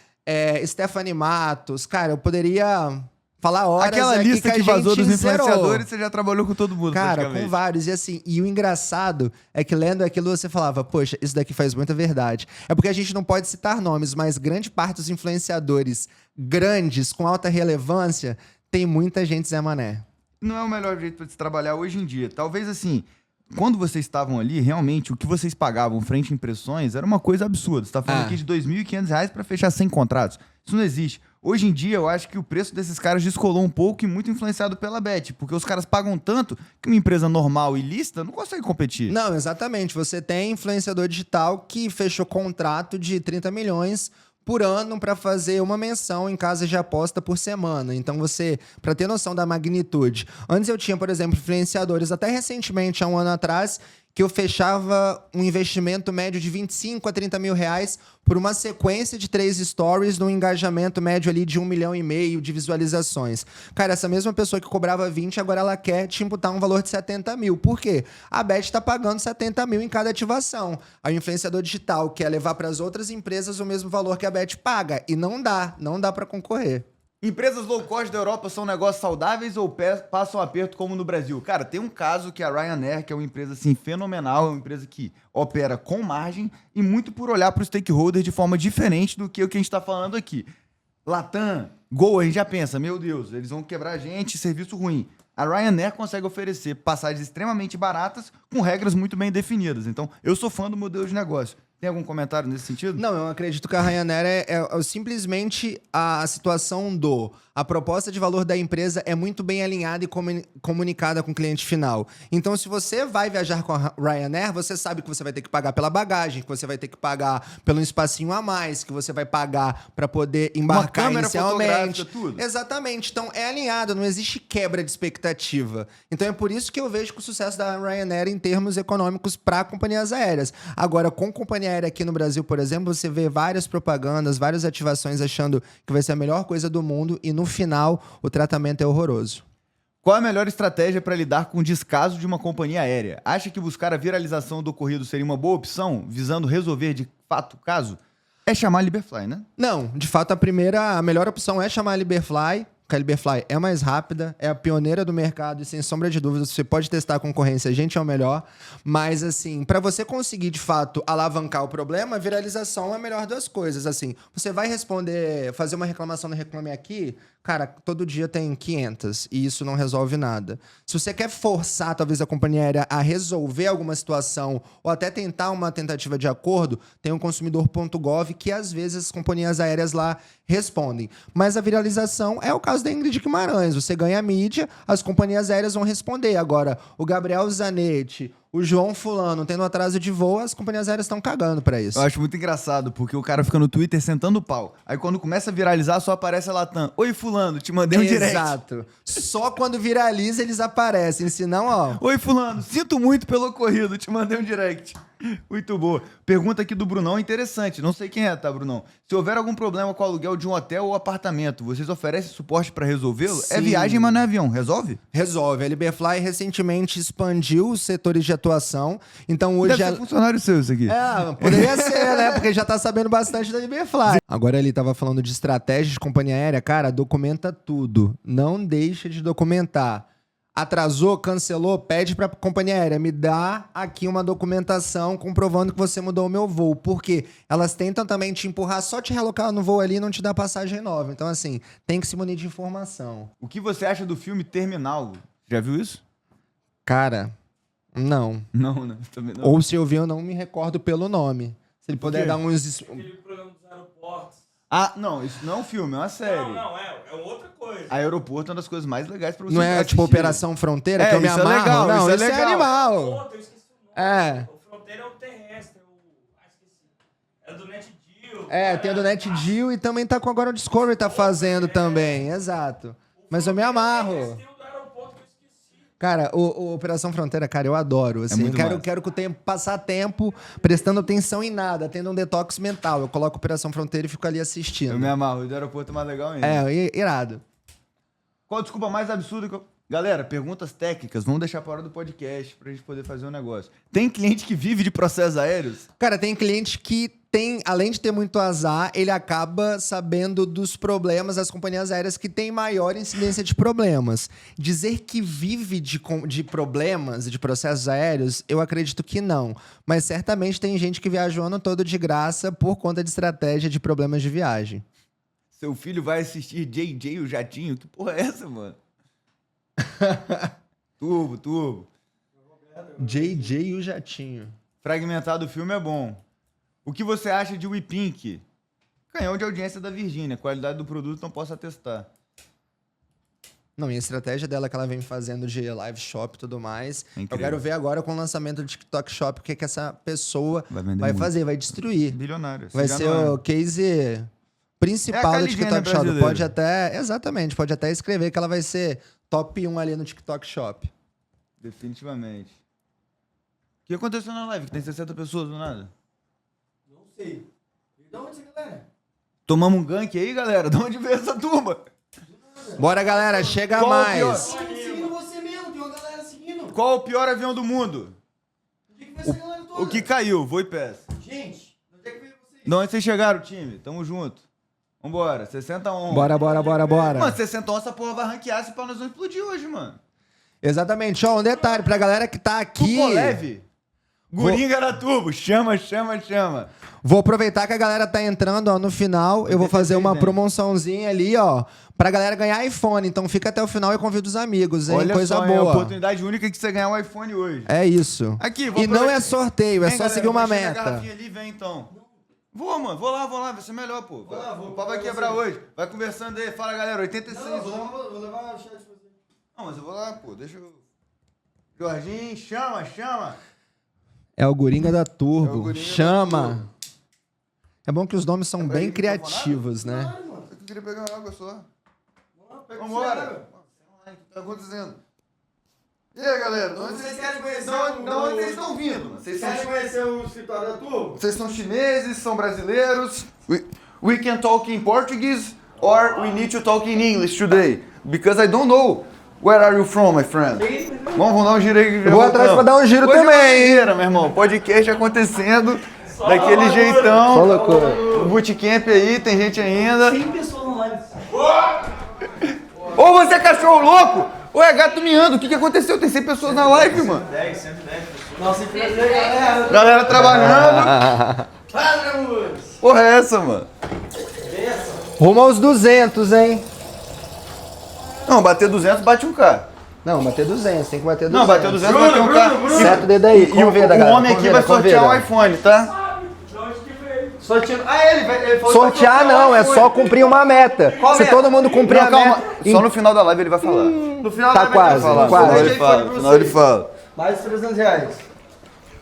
Stephanie Matos, cara, eu poderia... falar horas Aquela aqui lista que que a vazou gente dos zerou. influenciadores, você já trabalhou com todo mundo, Cara, praticamente. com vários. E assim, e o engraçado é que lendo aquilo você falava, poxa, isso daqui faz muita verdade. É porque a gente não pode citar nomes, mas grande parte dos influenciadores grandes, com alta relevância, tem muita gente Zé Mané. Não é o melhor jeito de se trabalhar hoje em dia. Talvez, assim, quando vocês estavam ali, realmente, o que vocês pagavam frente a impressões era uma coisa absurda. Você tá falando aqui de R$ 2.500 para fechar 100 contratos. Isso não existe. Hoje em dia, eu acho que o preço desses caras descolou um pouco e muito influenciado pela Bet, porque os caras pagam tanto que uma empresa normal e lícita não consegue competir. Não, exatamente. Você tem influenciador digital que fechou contrato de 30 milhões por ano para fazer uma menção em casas de aposta por semana. Então você, para ter noção da magnitude, antes eu tinha, por exemplo, influenciadores, até recentemente, há um ano atrás, que eu fechava um investimento médio de 25 a 30 mil reais por uma sequência de 3 stories num engajamento médio ali de 1,5 milhão de visualizações. Cara, essa mesma pessoa que cobrava 20, agora ela quer te imputar um valor de 70 mil. Por quê? A Bet está pagando 70 mil em cada ativação. A influenciador digital quer levar para as outras empresas o mesmo valor que a Bet paga. E não dá para concorrer. Empresas low cost da Europa são negócios saudáveis ou passam aperto como no Brasil? Cara, tem um caso que é a Ryanair, que é uma empresa assim fenomenal, é uma empresa que opera com margem e muito por olhar para o stakeholder de forma diferente do que o que a gente está falando aqui. Latam, Gol, a gente já pensa, meu Deus, eles vão quebrar a gente, serviço ruim. A Ryanair consegue oferecer passagens extremamente baratas com regras muito bem definidas. Então, eu sou fã do modelo de negócio. Tem algum comentário nesse sentido? Não, eu acredito que a Ryanair é simplesmente a situação a proposta de valor da empresa é muito bem alinhada e comunicada com o cliente final. Então, se você vai viajar com a Ryanair, você sabe que você vai ter que pagar pela bagagem, que você vai ter que pagar pelo espacinho a mais, que você vai pagar para poder embarcar câmera inicialmente. tudo. Exatamente. Então, é alinhado, não existe quebra de expectativa. Então, é por isso que eu vejo que o sucesso da Ryanair em termos econômicos para companhias aéreas. Agora, com companhia aérea aqui no Brasil, por exemplo, você vê várias propagandas, várias ativações achando que vai ser a melhor coisa do mundo e no final o tratamento é horroroso. Qual a melhor estratégia para lidar com o descaso de uma companhia aérea? Acha que buscar a viralização do ocorrido seria uma boa opção, visando resolver de fato o caso? É chamar a Liberfly, né? Não, de fato a melhor opção é chamar a Liberfly. A Liberfly é mais rápida, é a pioneira do mercado e sem sombra de dúvidas você pode testar a concorrência, a gente é o melhor, mas assim, para você conseguir de fato alavancar o problema, a viralização é a melhor das coisas, assim, você vai fazer uma reclamação no Reclame Aqui, cara, todo dia tem 500 e isso não resolve nada. Se você quer forçar talvez a companhia aérea a resolver alguma situação ou até tentar uma tentativa de acordo, tem o consumidor.gov que às vezes as companhias aéreas lá respondem, mas a viralização é o caso da Ingrid Guimarães. Você ganha mídia, as companhias aéreas vão responder. Agora, o Gabriel Zanetti, o João Fulano tendo atraso de voo, as companhias aéreas estão cagando pra isso. Eu acho muito engraçado, porque o cara fica no Twitter sentando o pau. Aí quando começa a viralizar, só aparece a Latam. Oi, fulano, te mandei um direct. Exato. Só quando viraliza eles aparecem, senão, ó... Oi, fulano, sinto muito pelo ocorrido, te mandei um direct. Muito boa. Pergunta aqui do Brunão, interessante. Não sei quem é, tá, Brunão? Se houver algum problema com o aluguel de um hotel ou apartamento, vocês oferecem suporte pra resolvê-lo? Sim. É viagem, mas não é avião. Resolve? Resolve. A Liberfly recentemente expandiu os setores de atuação. Então hoje... Deve ser funcionário seu isso aqui. Poderia ser, né? Porque já tá sabendo bastante da Liberfly. Agora ele tava falando de estratégia de companhia aérea. Cara, documenta tudo. Não deixa de documentar. Atrasou, cancelou, pede pra companhia aérea, me dá aqui uma documentação comprovando que você mudou o meu voo. Porque elas tentam também te empurrar, só te relocar no voo ali e não te dar passagem nova. Então, assim, tem que se munir de informação. O que você acha do filme Terminal? Já viu isso? Cara, não. Não, né? Também não. Ou se eu vi, eu não me recordo pelo nome. Se ele puder dar uns... Aquele programa dos aeroportos. Ah, não, isso não é um filme, é uma série. Não, é outra coisa. Aeroporto é uma das coisas mais legais pra você Não é assistir. tipo Operação Fronteira, que eu me isso é amarro? legal, não, isso é isso legal. animal. Outro, eu esqueci o nome. É. O Fronteira é o terrestre. Esqueci. É do NetGeo. É, tem o do NetGeo e também tá com agora o Discovery tá fazendo também, exato. Mas eu me amarro. Tem o do aeroporto que eu esqueci. Cara, o Operação Fronteira, cara, eu adoro. Assim, muito eu massa. quero que o tempo passar tempo prestando atenção em nada, tendo um detox mental. Eu coloco Operação Fronteira e fico ali assistindo. Eu me amarro, o do aeroporto é mais legal ainda. Irado. Qual a desculpa mais absurda que eu... Galera, perguntas técnicas, vamos deixar para hora do podcast pra gente poder fazer um negócio. Tem cliente que vive de processos aéreos? Cara, tem cliente que tem, além de ter muito azar, ele acaba sabendo dos problemas das companhias aéreas que têm maior incidência de problemas. Dizer que vive de problemas, de processos aéreos, eu acredito que não. Mas certamente tem gente que viaja o ano todo de graça por conta de estratégia de problemas de viagem. Seu filho vai assistir JJ o Jatinho? Que porra é essa, mano? Turbo. JJ e o Jatinho. Fragmentado o filme é bom. O que você acha de We Pink? Canhão de audiência da Virgínia. Qualidade do produto não posso atestar. Não, e a estratégia dela que ela vem fazendo de live shop e tudo mais. É Eu incrível. quero ver agora com o lançamento do TikTok Shop o que, que essa pessoa Vai vender vai muito. fazer, vai destruir. Bilionário. Vai Já ser não é. o case principal É a do Kylie TikTok Jenner Shop. brasileira. Pode até, exatamente, pode até escrever que ela vai ser top 1 ali no TikTok Shop. Definitivamente. O que aconteceu na live? Que tem 60 pessoas do nada. Não sei. E de onde essa galera? Tomamos um gank aí, galera? De onde veio essa turma? Bora, galera, chega Qual o mais. pior? Seguindo você mesmo, tem uma galera seguindo. Qual o pior avião do mundo? Onde é que veio essa galera toda? O que caiu? Vou e peço. Gente, onde é que veio vocês? De onde vocês chegaram, time? Tamo junto. Vambora. 60 on. Bora. Mano, 60 on, essa porra vai ranquear, se pá, nós vamos explodir hoje, mano. Exatamente. Ó, um detalhe pra galera que tá aqui. Tupo leve. Guringa na turbo. Chama. Vou aproveitar que a galera tá entrando, ó, no final. Eu vou fazer uma 86, né? promoçãozinha ali, ó, pra galera ganhar iPhone. Então fica até o final e convida os amigos, hein? Olha Coisa só, é a boa. oportunidade única que você ganhar um iPhone hoje. É isso. Aqui, vou E não é aproveitar. sorteio, é Vem, só galera, seguir uma vou encher minha meta. garrafinha ali, vem então. Vou, mano. Vou lá. Vai ser melhor, pô. O pau vai com quebrar você. hoje. Vai conversando aí. Fala, galera. 86 Não, on. vou levar o chat pra você. Não, mas eu vou lá, pô. Deixa eu... Jorginho, chama. É o Guringa da Turbo. É o Guringa da Chama. Turbo. É bom que os nomes são pra bem ele criativos, né? Claro, mano. Eu queria pegar uma água só. Vamos lá, pega Vambora. você, água. O que tá acontecendo? E aí, galera? De onde Vocês querem conhecer de onde o- vocês estão vindo? Mano? Vocês Vocês são, querem conhecer o escritório da Turbo? vocês são chineses, são brasileiros? We can talk in Portuguese or we need to talk in English today? Because I don't know. Where are you from, my friend? Vamos dar um giro aí. Vou atrás pra dar um giro Hoje também, é uma hein? doideira, meu irmão. Podcast acontecendo daquele jeitão. Só loucura. O bootcamp aí, tem gente ainda. 100 pessoas online. Ô, você é cachorro louco! Ô, é gato miando. O que aconteceu? Tem 100 pessoas na live, mano. 110 pessoas. Nossa, prazer, galera. Galera trabalhando. Vamos! Porra é essa, mano? Rumo aos 200, hein? Não, bater 200 bate um K. Não, bater 200, tem que bater 200. Não, bateu 200 bate um K. Seta o dedo aí, E o convida, galera. homem aqui vai sortear um iPhone, tá? De onde que veio? Sorteando. Ah, ele falou que vai Sortear não, é só cumprir uma meta. Qual Se meta? todo mundo cumprir Não, a calma. meta... Só no final da live ele vai falar. No final Tá da quase, Falar. quase. No final ele fala. No final ele fala. Mais de 300 reais.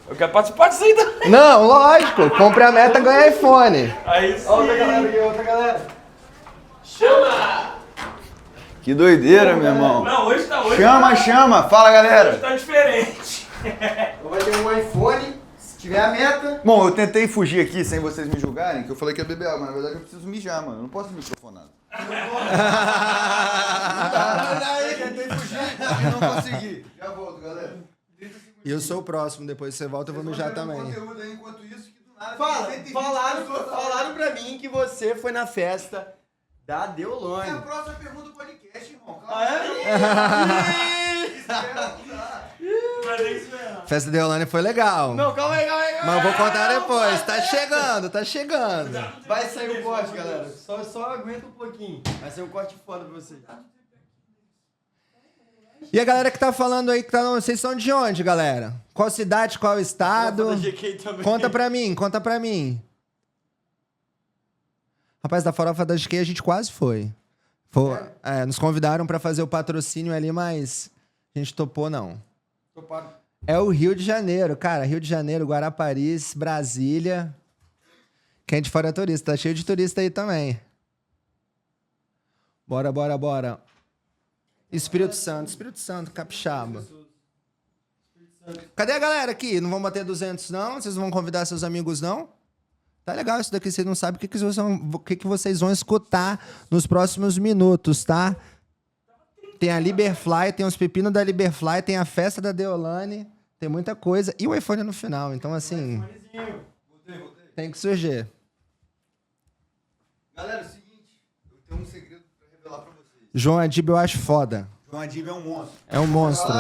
Eu quero participar disso aí também. Não, lógico. Cumpre a meta, ganha iPhone. Aí sim. Outra galera aqui, outra galera. Chama! Que doideira, meu irmão. Não, hoje tá hoje. Chama. Fala, Hoje galera. tá diferente. Então vai ter um iPhone, se tiver a meta. Bom, eu tentei fugir aqui sem vocês me julgarem, que eu falei que ia beber água, mas na verdade eu preciso mijar, mano. Eu não posso microfonar. Eu tentei fugir e não consegui. Já volto, galera. E eu sou o próximo, depois você volta, eu vou mijar também. Conteúdo aí enquanto isso, que do nada tem 120 pessoas na live. Falaram pra mim que você foi na festa da É a Deolane. próxima pergunta do podcast, irmão. Calma Ah, aí. é? Espera mudar. Vai ter que esperar. Festa de Deolane foi legal. Não, calma aí. Mas eu vou contar depois. Tá chegando. Vai sair o corte, galera. Só aguenta um pouquinho. Vai sair um corte foda pra vocês. E a galera que tá falando aí, que tá... vocês são de onde, galera? Qual cidade, qual estado? Conta pra mim. Rapaz, da Farofa da GK a gente quase foi. Nos convidaram pra fazer o patrocínio ali, mas a gente topou, não. Toparam. É o Rio de Janeiro, cara. Rio de Janeiro, Guaraparis, Brasília. Quem é de fora é turista. Tá cheio de turista aí também. Bora. Espírito Santo, capixaba. Cadê a galera aqui? Não vão bater 200, não? Vocês não vão convidar seus amigos, não? Tá legal isso daqui, vocês não sabem o que vocês vão escutar nos próximos minutos, tá? Tem a Liberfly, tem os pepinos da Liberfly, tem a festa da Deolane, tem muita coisa. E o iPhone no final, então assim... Tem que surgir. Galera, é o seguinte, eu tenho um segredo pra revelar pra vocês. João Adib eu acho foda. João Adib é um monstro. É um monstro.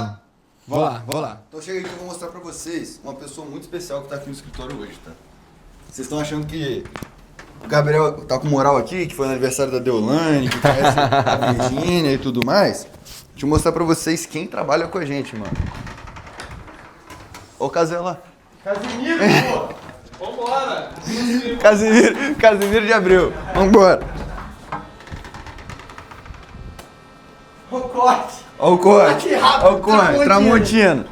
Vai lá? Vou lá. Então chega aí que eu vou mostrar pra vocês uma pessoa muito especial que tá aqui no escritório hoje, tá? Vocês estão achando que O Gabriel tá com moral aqui, que foi no aniversário da Deolane, que conhece a Virgínia e tudo mais. Deixa eu mostrar pra vocês quem trabalha com a gente, mano. Ô, Casela. Casimiro, pô! Vambora! Casimiro de Abreu. Vambora. O corte! Ó o corte. Que rápido, Ó o corte. Tramontina.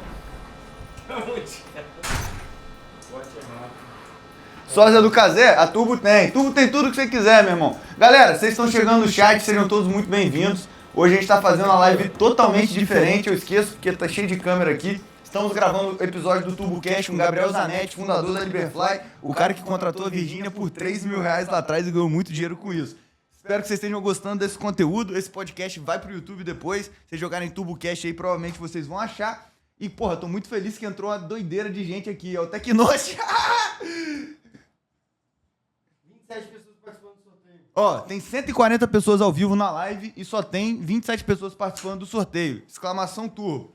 Sósia do Casé, a Turbo tem. Turbo tem tudo que você quiser, meu irmão. Galera, vocês estão chegando no chat, sejam todos muito bem-vindos. Hoje a gente tá fazendo uma live totalmente diferente, eu esqueço porque tá cheio de câmera aqui. Estamos gravando o episódio do TurboCast com Gabriel Zanetti, fundador da Liberfly, o cara que contratou a Virgínia por R$3.000 lá atrás e ganhou muito dinheiro com isso. Espero que vocês estejam gostando desse conteúdo. Esse podcast vai pro YouTube depois. Se vocês jogarem TurboCast aí, provavelmente vocês vão achar. E, porra, tô muito feliz que entrou uma doideira de gente aqui. É o Tecnote. 27 pessoas participando do sorteio. Ó, tem 140 pessoas ao vivo na live e só tem 27 pessoas participando do sorteio. Exclamação turbo.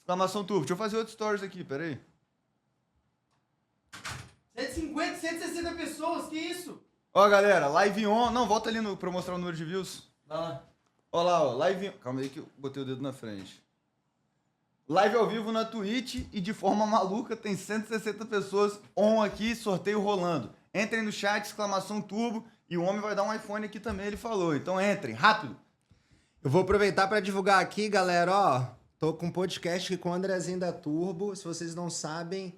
Exclamação turbo. Deixa eu fazer outro stories aqui, peraí. 150, 160 pessoas, que isso? Ó, galera, live on. Não, volta ali pra eu mostrar o número de views. Vai lá. Ó lá, ó, live on. Calma aí que eu botei o dedo na frente. Live ao vivo na Twitch e de forma maluca tem 160 pessoas on aqui, sorteio rolando. Entrem no chat, exclamação turbo, e o homem vai dar um iPhone aqui também, ele falou. Então entrem, rápido. Eu vou aproveitar para divulgar aqui, galera, ó. Tô com um podcast aqui com o Andrezinho da Turbo. Se vocês não sabem,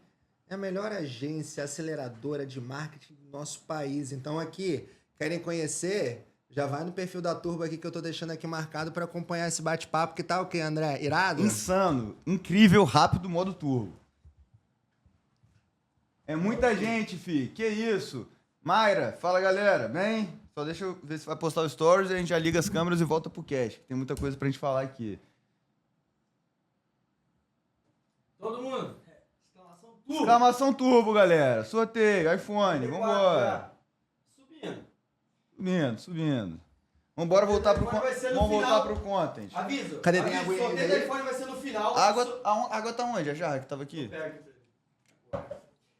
é a melhor agência aceleradora de marketing do nosso país. Então aqui, querem conhecer? Já vai no perfil da Turbo aqui que eu tô deixando aqui marcado para acompanhar esse bate-papo. Que tal o quê, André? Irado? Insano, incrível, rápido, modo turbo. É muita gente, fi. Que isso? Mayra, fala galera, bem? Só deixa eu ver se vai postar o stories e a gente já liga as câmeras e volta pro cast. Tem muita coisa pra gente falar aqui. Todo mundo. Exclamação turbo. Exclamação turbo, galera. Sorteio, iPhone, vambora. Subindo. Subindo. Vambora voltar pro, Vai ser no vamos voltar final. pro content. Aviso. Cadê? Aviso, Tem o aguinha sorteio aí? do iPhone vai ser no final. A água tá onde? A jarra que tava aqui? Pega aqui.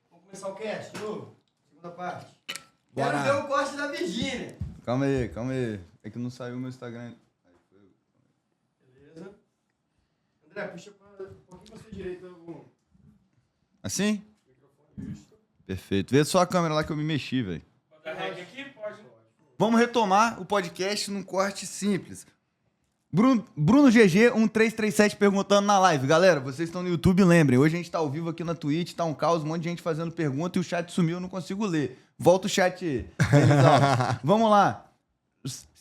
Vamos começar o cast de novo? Segunda parte. Bora. Quero ver o corte da Virgínia. Calma aí. É que não saiu o meu Instagram. Beleza. André, puxa um pouquinho pra sua direita. Assim? Perfeito. Vê só a câmera lá que eu me mexi, velho. Bota rec aqui? Pode. Vamos retomar o podcast num corte simples. Bruno GG 1337 perguntando na live. Galera, vocês estão no YouTube, lembrem. Hoje a gente tá ao vivo aqui na Twitch, tá um caos, um monte de gente fazendo pergunta e o chat sumiu, eu não consigo ler. Volta o chat. Elisal. Vamos lá.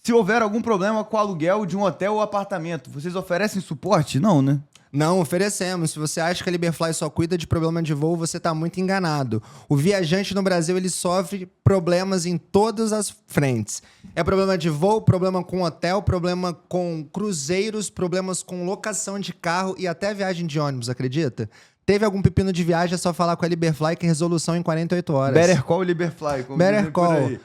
Se houver algum problema com o aluguel de um hotel ou apartamento, vocês oferecem suporte? Não, né? Não, oferecemos. Se você acha que a Liberfly só cuida de problema de voo, você está muito enganado. O viajante no Brasil, ele sofre problemas em todas as frentes. É problema de voo, problema com hotel, problema com cruzeiros, problemas com locação de carro e até viagem de ônibus, acredita? Teve algum pepino de viagem, é só falar com a Liberfly que é resolução em 48 horas. Better Call Liberfly. como Better dizem por Call. aí.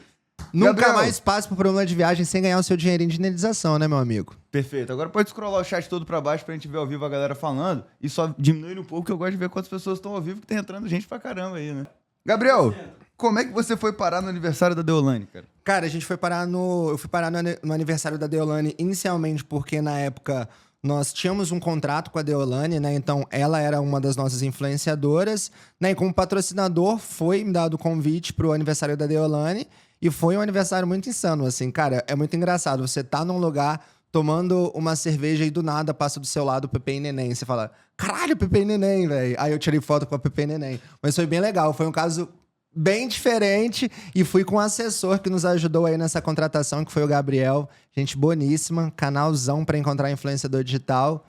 Nunca Gabriel. mais passe por problema de viagem sem ganhar o seu dinheirinho de indenização, né, meu amigo? Perfeito. Agora pode scrollar o chat todo pra baixo pra gente ver ao vivo a galera falando. E só diminuir um pouco, que eu gosto de ver quantas pessoas estão ao vivo, que tá entrando gente pra caramba aí, né? Gabriel, como é que você foi parar no aniversário da Deolane, cara? Cara, a gente foi parar no... Eu fui parar no aniversário da Deolane inicialmente porque, na época, nós tínhamos um contrato com a Deolane, né? Então, ela era uma das nossas influenciadoras, né? E como patrocinador, foi me dado o convite pro aniversário da Deolane. E foi um aniversário muito insano, assim. Cara, é muito engraçado. Você tá num lugar tomando uma cerveja e do nada passa do seu lado o Pepe e Neném. Você fala, caralho, Pepe e Neném, velho. Aí eu tirei foto com a Pepe e Neném. Mas foi bem legal. Foi um caso bem diferente e fui com um assessor que nos ajudou aí nessa contratação, que foi o Gabriel. Gente boníssima, canalzão pra encontrar influenciador digital.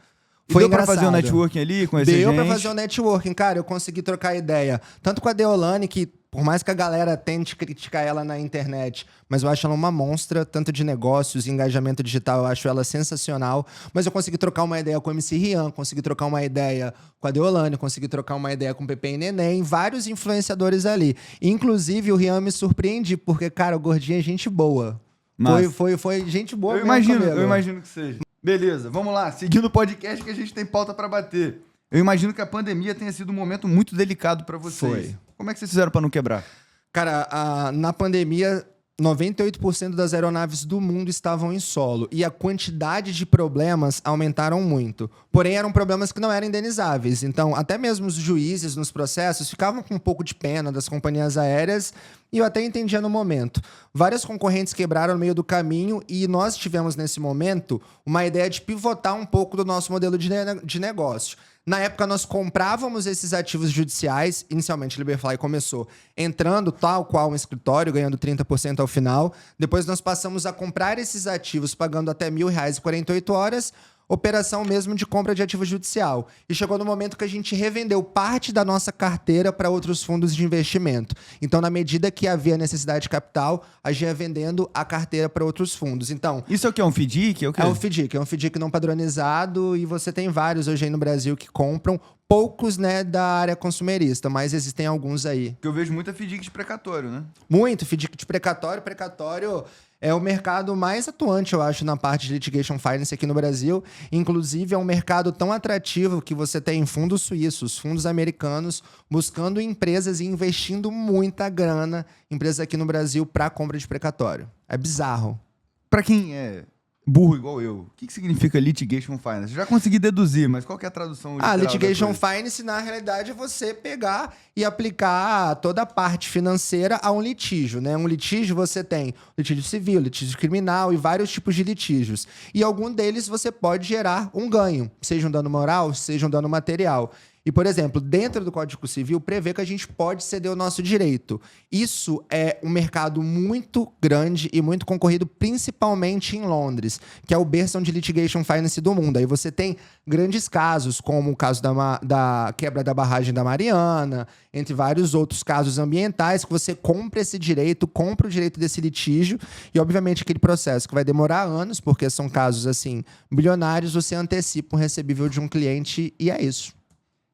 Foi deu engraçado. pra fazer o networking ali, conhecer Deu gente? pra fazer o networking, cara. Eu consegui trocar ideia. Tanto com a Deolane, que por mais que a galera tente criticar ela na internet, mas eu acho ela uma monstra, tanto de negócios e engajamento digital, eu acho ela sensacional. Mas eu consegui trocar uma ideia com o MC Rian, consegui trocar uma ideia com a Deolane, consegui trocar uma ideia com o Pepe e Neném, vários influenciadores ali. Inclusive, o Rian me surpreendi, porque, cara, o gordinho é gente boa. Massa. Foi gente boa Eu mesmo imagino, comigo. eu imagino que seja. Beleza, vamos lá. Seguindo o podcast que a gente tem pauta pra bater. Eu imagino que a pandemia tenha sido um momento muito delicado pra vocês. Foi. Como é que vocês fizeram pra não quebrar? Cara, na pandemia, 98% das aeronaves do mundo estavam em solo e a quantidade de problemas aumentaram muito. Porém, eram problemas que não eram indenizáveis. Então, até mesmo os juízes nos processos ficavam com um pouco de pena das companhias aéreas e eu até entendia no momento. Várias concorrentes quebraram no meio do caminho e nós tivemos, nesse momento, uma ideia de pivotar um pouco do nosso modelo de negócio. Na época, nós comprávamos esses ativos judiciais. Inicialmente, a Liberfly começou entrando tal qual um escritório, ganhando 30% ao final. Depois, nós passamos a comprar esses ativos, pagando até R$1.000 em 48 horas, operação mesmo de compra de ativo judicial. E chegou no momento que a gente revendeu parte da nossa carteira para outros fundos de investimento. Então, na medida que havia necessidade de capital, a gente ia vendendo a carteira para outros fundos. Então, Isso é o que? É um FDIC? É o quê? é um FDIC não padronizado e você tem vários hoje aí no Brasil que compram, poucos, né, da área consumerista, mas existem alguns aí. Porque eu vejo muita FDIC de precatório, né? Muito FDIC de precatório. Precatório é o mercado mais atuante, eu acho, na parte de litigation finance aqui no Brasil. Inclusive, é um mercado tão atrativo que você tem fundos suíços, fundos americanos, buscando empresas e investindo muita grana, empresas aqui no Brasil, para compra de precatório. É bizarro. Pra quem é burro igual eu, o que significa litigation finance? Eu já consegui deduzir, mas qual que é a tradução literal da Litigation coisa? finance, na realidade, é você pegar e aplicar toda a parte financeira a um litígio, né? Um litígio você tem litígio civil, litígio criminal e vários tipos de litígios. E algum deles você pode gerar um ganho, seja um dano moral, seja um dano material. E, por exemplo, dentro do Código Civil, prevê que a gente pode ceder o nosso direito. Isso é um mercado muito grande e muito concorrido, principalmente em Londres, que é o berço de litigation finance do mundo. Aí você tem grandes casos, como o caso da quebra da barragem da Mariana, entre vários outros casos ambientais, que você compra esse direito, compra o direito desse litígio, e, obviamente, aquele processo que vai demorar anos, porque são casos, assim, bilionários, você antecipa um recebível de um cliente e é isso.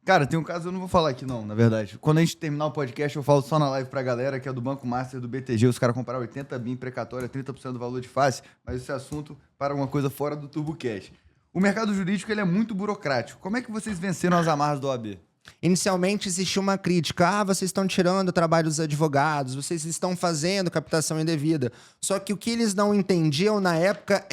Cara, tem um caso, eu não vou falar aqui não, na verdade. Quando a gente terminar o podcast, eu falo só na live pra galera, que é do Banco Master do BTG. Os caras compraram 80 bi em precatória, 30% do valor de face, mas esse assunto para uma coisa fora do TurboCast. O mercado jurídico ele é muito burocrático. Como é que vocês venceram as amarras do OAB? Inicialmente existiu uma crítica. Vocês estão tirando o trabalho dos advogados, vocês estão fazendo captação indevida. Só que o que eles não entendiam na época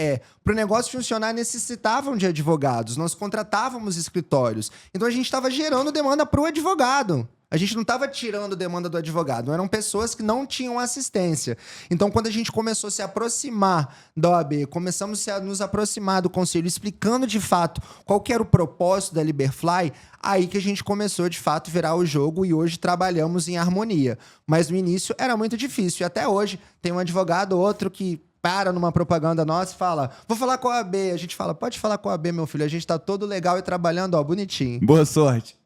para o negócio funcionar, necessitavam de advogados. Nós contratávamos escritórios. Então a gente estava gerando demanda para o advogado. A gente não estava tirando demanda do advogado, eram pessoas que não tinham assistência. Então, quando a gente começou a se aproximar da OAB, começamos a nos aproximar do conselho, explicando de fato qual que era o propósito da Liberfly, aí que a gente começou de fato a virar o jogo e hoje trabalhamos em harmonia. Mas no início era muito difícil e até hoje tem um advogado ou outro que para numa propaganda nossa e fala, vou falar com a OAB. A gente fala, pode falar com a OAB, meu filho, a gente tá todo legal e trabalhando, ó, bonitinho. Boa sorte.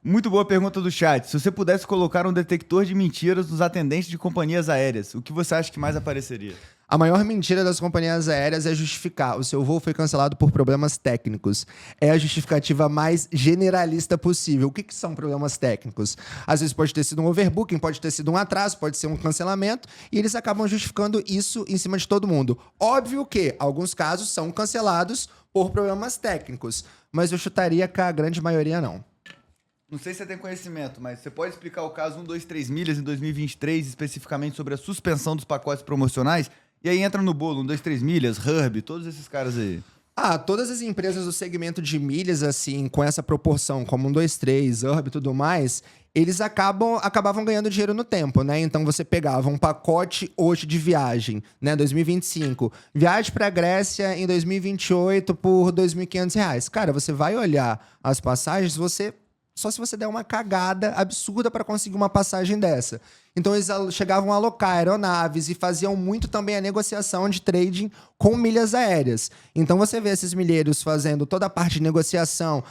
Muito boa pergunta do chat. Se você pudesse colocar um detector de mentiras nos atendentes de companhias aéreas, o que você acha que mais apareceria? A maior mentira das companhias aéreas é justificar. O seu voo foi cancelado por problemas técnicos. É a justificativa mais generalista possível. O que são problemas técnicos? Às vezes pode ter sido um overbooking, pode ter sido um atraso, pode ser um cancelamento, e eles acabam justificando isso em cima de todo mundo. Óbvio que alguns casos são cancelados por problemas técnicos, mas eu chutaria que a grande maioria não. Não sei se você tem conhecimento, mas você pode explicar o caso 123 milhas em 2023, especificamente sobre a suspensão dos pacotes promocionais? E aí entra no bolo 123 milhas, Hurb, todos esses caras aí. Todas as empresas do segmento de milhas, assim, com essa proporção, como 123, Hurb e tudo mais, eles acabavam ganhando dinheiro no tempo, né? Então você pegava um pacote hoje de viagem, né? 2025. Viagem para Grécia em 2028 por R$ 2.500. Cara, você vai olhar as passagens, só se você der uma cagada absurda para conseguir uma passagem dessa. Então eles chegavam a alocar aeronaves e faziam muito também a negociação de trading com milhas aéreas. Então você vê esses milheiros fazendo toda a parte de negociação,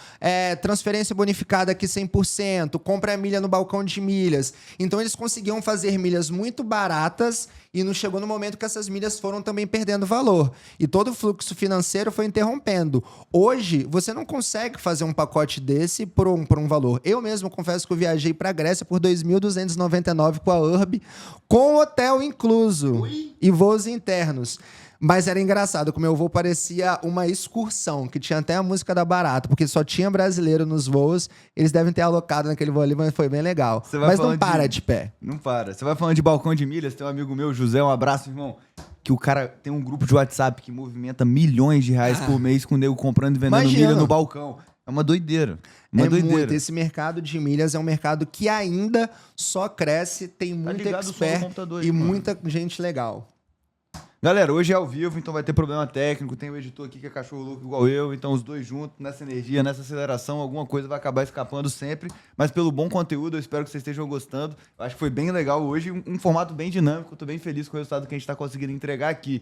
transferência bonificada aqui 100%, compra a milha no balcão de milhas. Então eles conseguiam fazer milhas muito baratas e não chegou no momento que essas milhas foram também perdendo valor. E todo o fluxo financeiro foi interrompendo. Hoje, você não consegue fazer um pacote desse por um valor. Eu mesmo confesso que eu viajei para a Grécia por 2.299 com a Hurb, com hotel incluso e voos internos. Mas era engraçado, que o meu voo parecia uma excursão, que tinha até a música da Barata, porque só tinha brasileiro nos voos, eles devem ter alocado naquele voo ali, mas foi bem legal. Você vai Mas não falando para de pé. Não para. Você vai falando de balcão de milhas, tem um amigo meu, José, um abraço, irmão, que o cara tem um grupo de WhatsApp que movimenta milhões de reais por mês com o nego comprando e vendendo Imagina. milha no balcão. É uma doideira. Muito. Esse mercado de milhas é um mercado que ainda só cresce, tem muito ligado só no expert computador e aí, mano. muita gente legal. Galera, hoje é ao vivo, então vai ter problema técnico. Tem o editor aqui que é cachorro louco igual eu. Então os dois juntos, nessa energia, nessa aceleração, alguma coisa vai acabar escapando sempre. Mas pelo bom conteúdo, eu espero que vocês estejam gostando. Eu acho que foi bem legal hoje, um formato bem dinâmico. Eu tô bem feliz com o resultado que a gente tá conseguindo entregar aqui.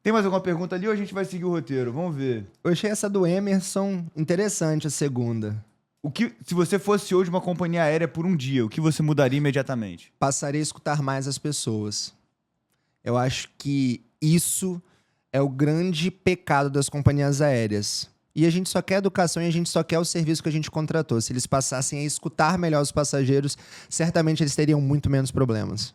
Tem mais alguma pergunta ali ou a gente vai seguir o roteiro? Vamos ver. Eu achei essa do Emerson interessante, a segunda. Se você fosse CEO de uma companhia aérea por um dia, o que você mudaria imediatamente? Passaria a escutar mais as pessoas. Eu acho que isso é o grande pecado das companhias aéreas. E a gente só quer educação e a gente só quer o serviço que a gente contratou. Se eles passassem a escutar melhor os passageiros, certamente eles teriam muito menos problemas.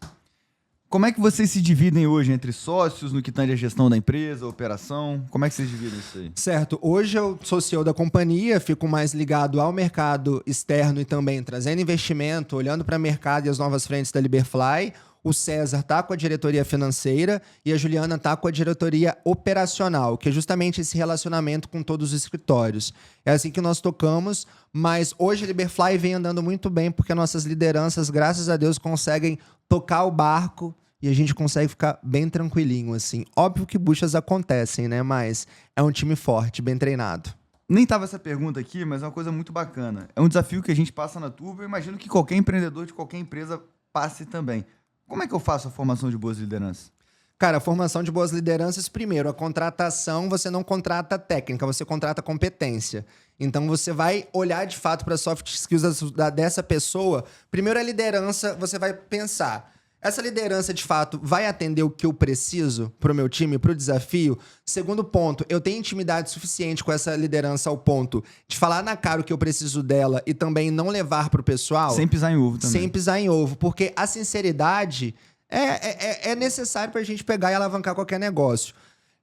Como é que vocês se dividem hoje entre sócios no que tange a gestão da empresa, a operação? Como é que vocês dividem isso aí? Certo. Hoje eu sou CEO da companhia, fico mais ligado ao mercado externo e também trazendo investimento, olhando para o mercado e as novas frentes da Liberfly. O César está com a diretoria financeira e a Juliana está com a diretoria operacional, que é justamente esse relacionamento com todos os escritórios. É assim que nós tocamos, mas hoje a Liberfly vem andando muito bem porque nossas lideranças, graças a Deus, conseguem tocar o barco e a gente consegue ficar bem tranquilinho, assim. Óbvio que buchas acontecem, né? Mas é um time forte, bem treinado. Nem tava essa pergunta aqui, mas é uma coisa muito bacana. É um desafio que a gente passa na Turbo. Eu imagino que qualquer empreendedor de qualquer empresa passe também. Como é que eu faço a formação de boas lideranças? Cara, a formação de boas lideranças, primeiro, a contratação, você não contrata técnica, você contrata competência. Então, você vai olhar de fato para as soft skills dessa pessoa. Primeiro, a liderança, você vai pensar, essa liderança, de fato, vai atender o que eu preciso para o meu time, para o desafio? Segundo ponto, eu tenho intimidade suficiente com essa liderança ao ponto de falar na cara o que eu preciso dela e também não levar para o pessoal? Sem pisar em ovo também. Sem pisar em ovo, porque a sinceridade é necessário para a gente pegar e alavancar qualquer negócio.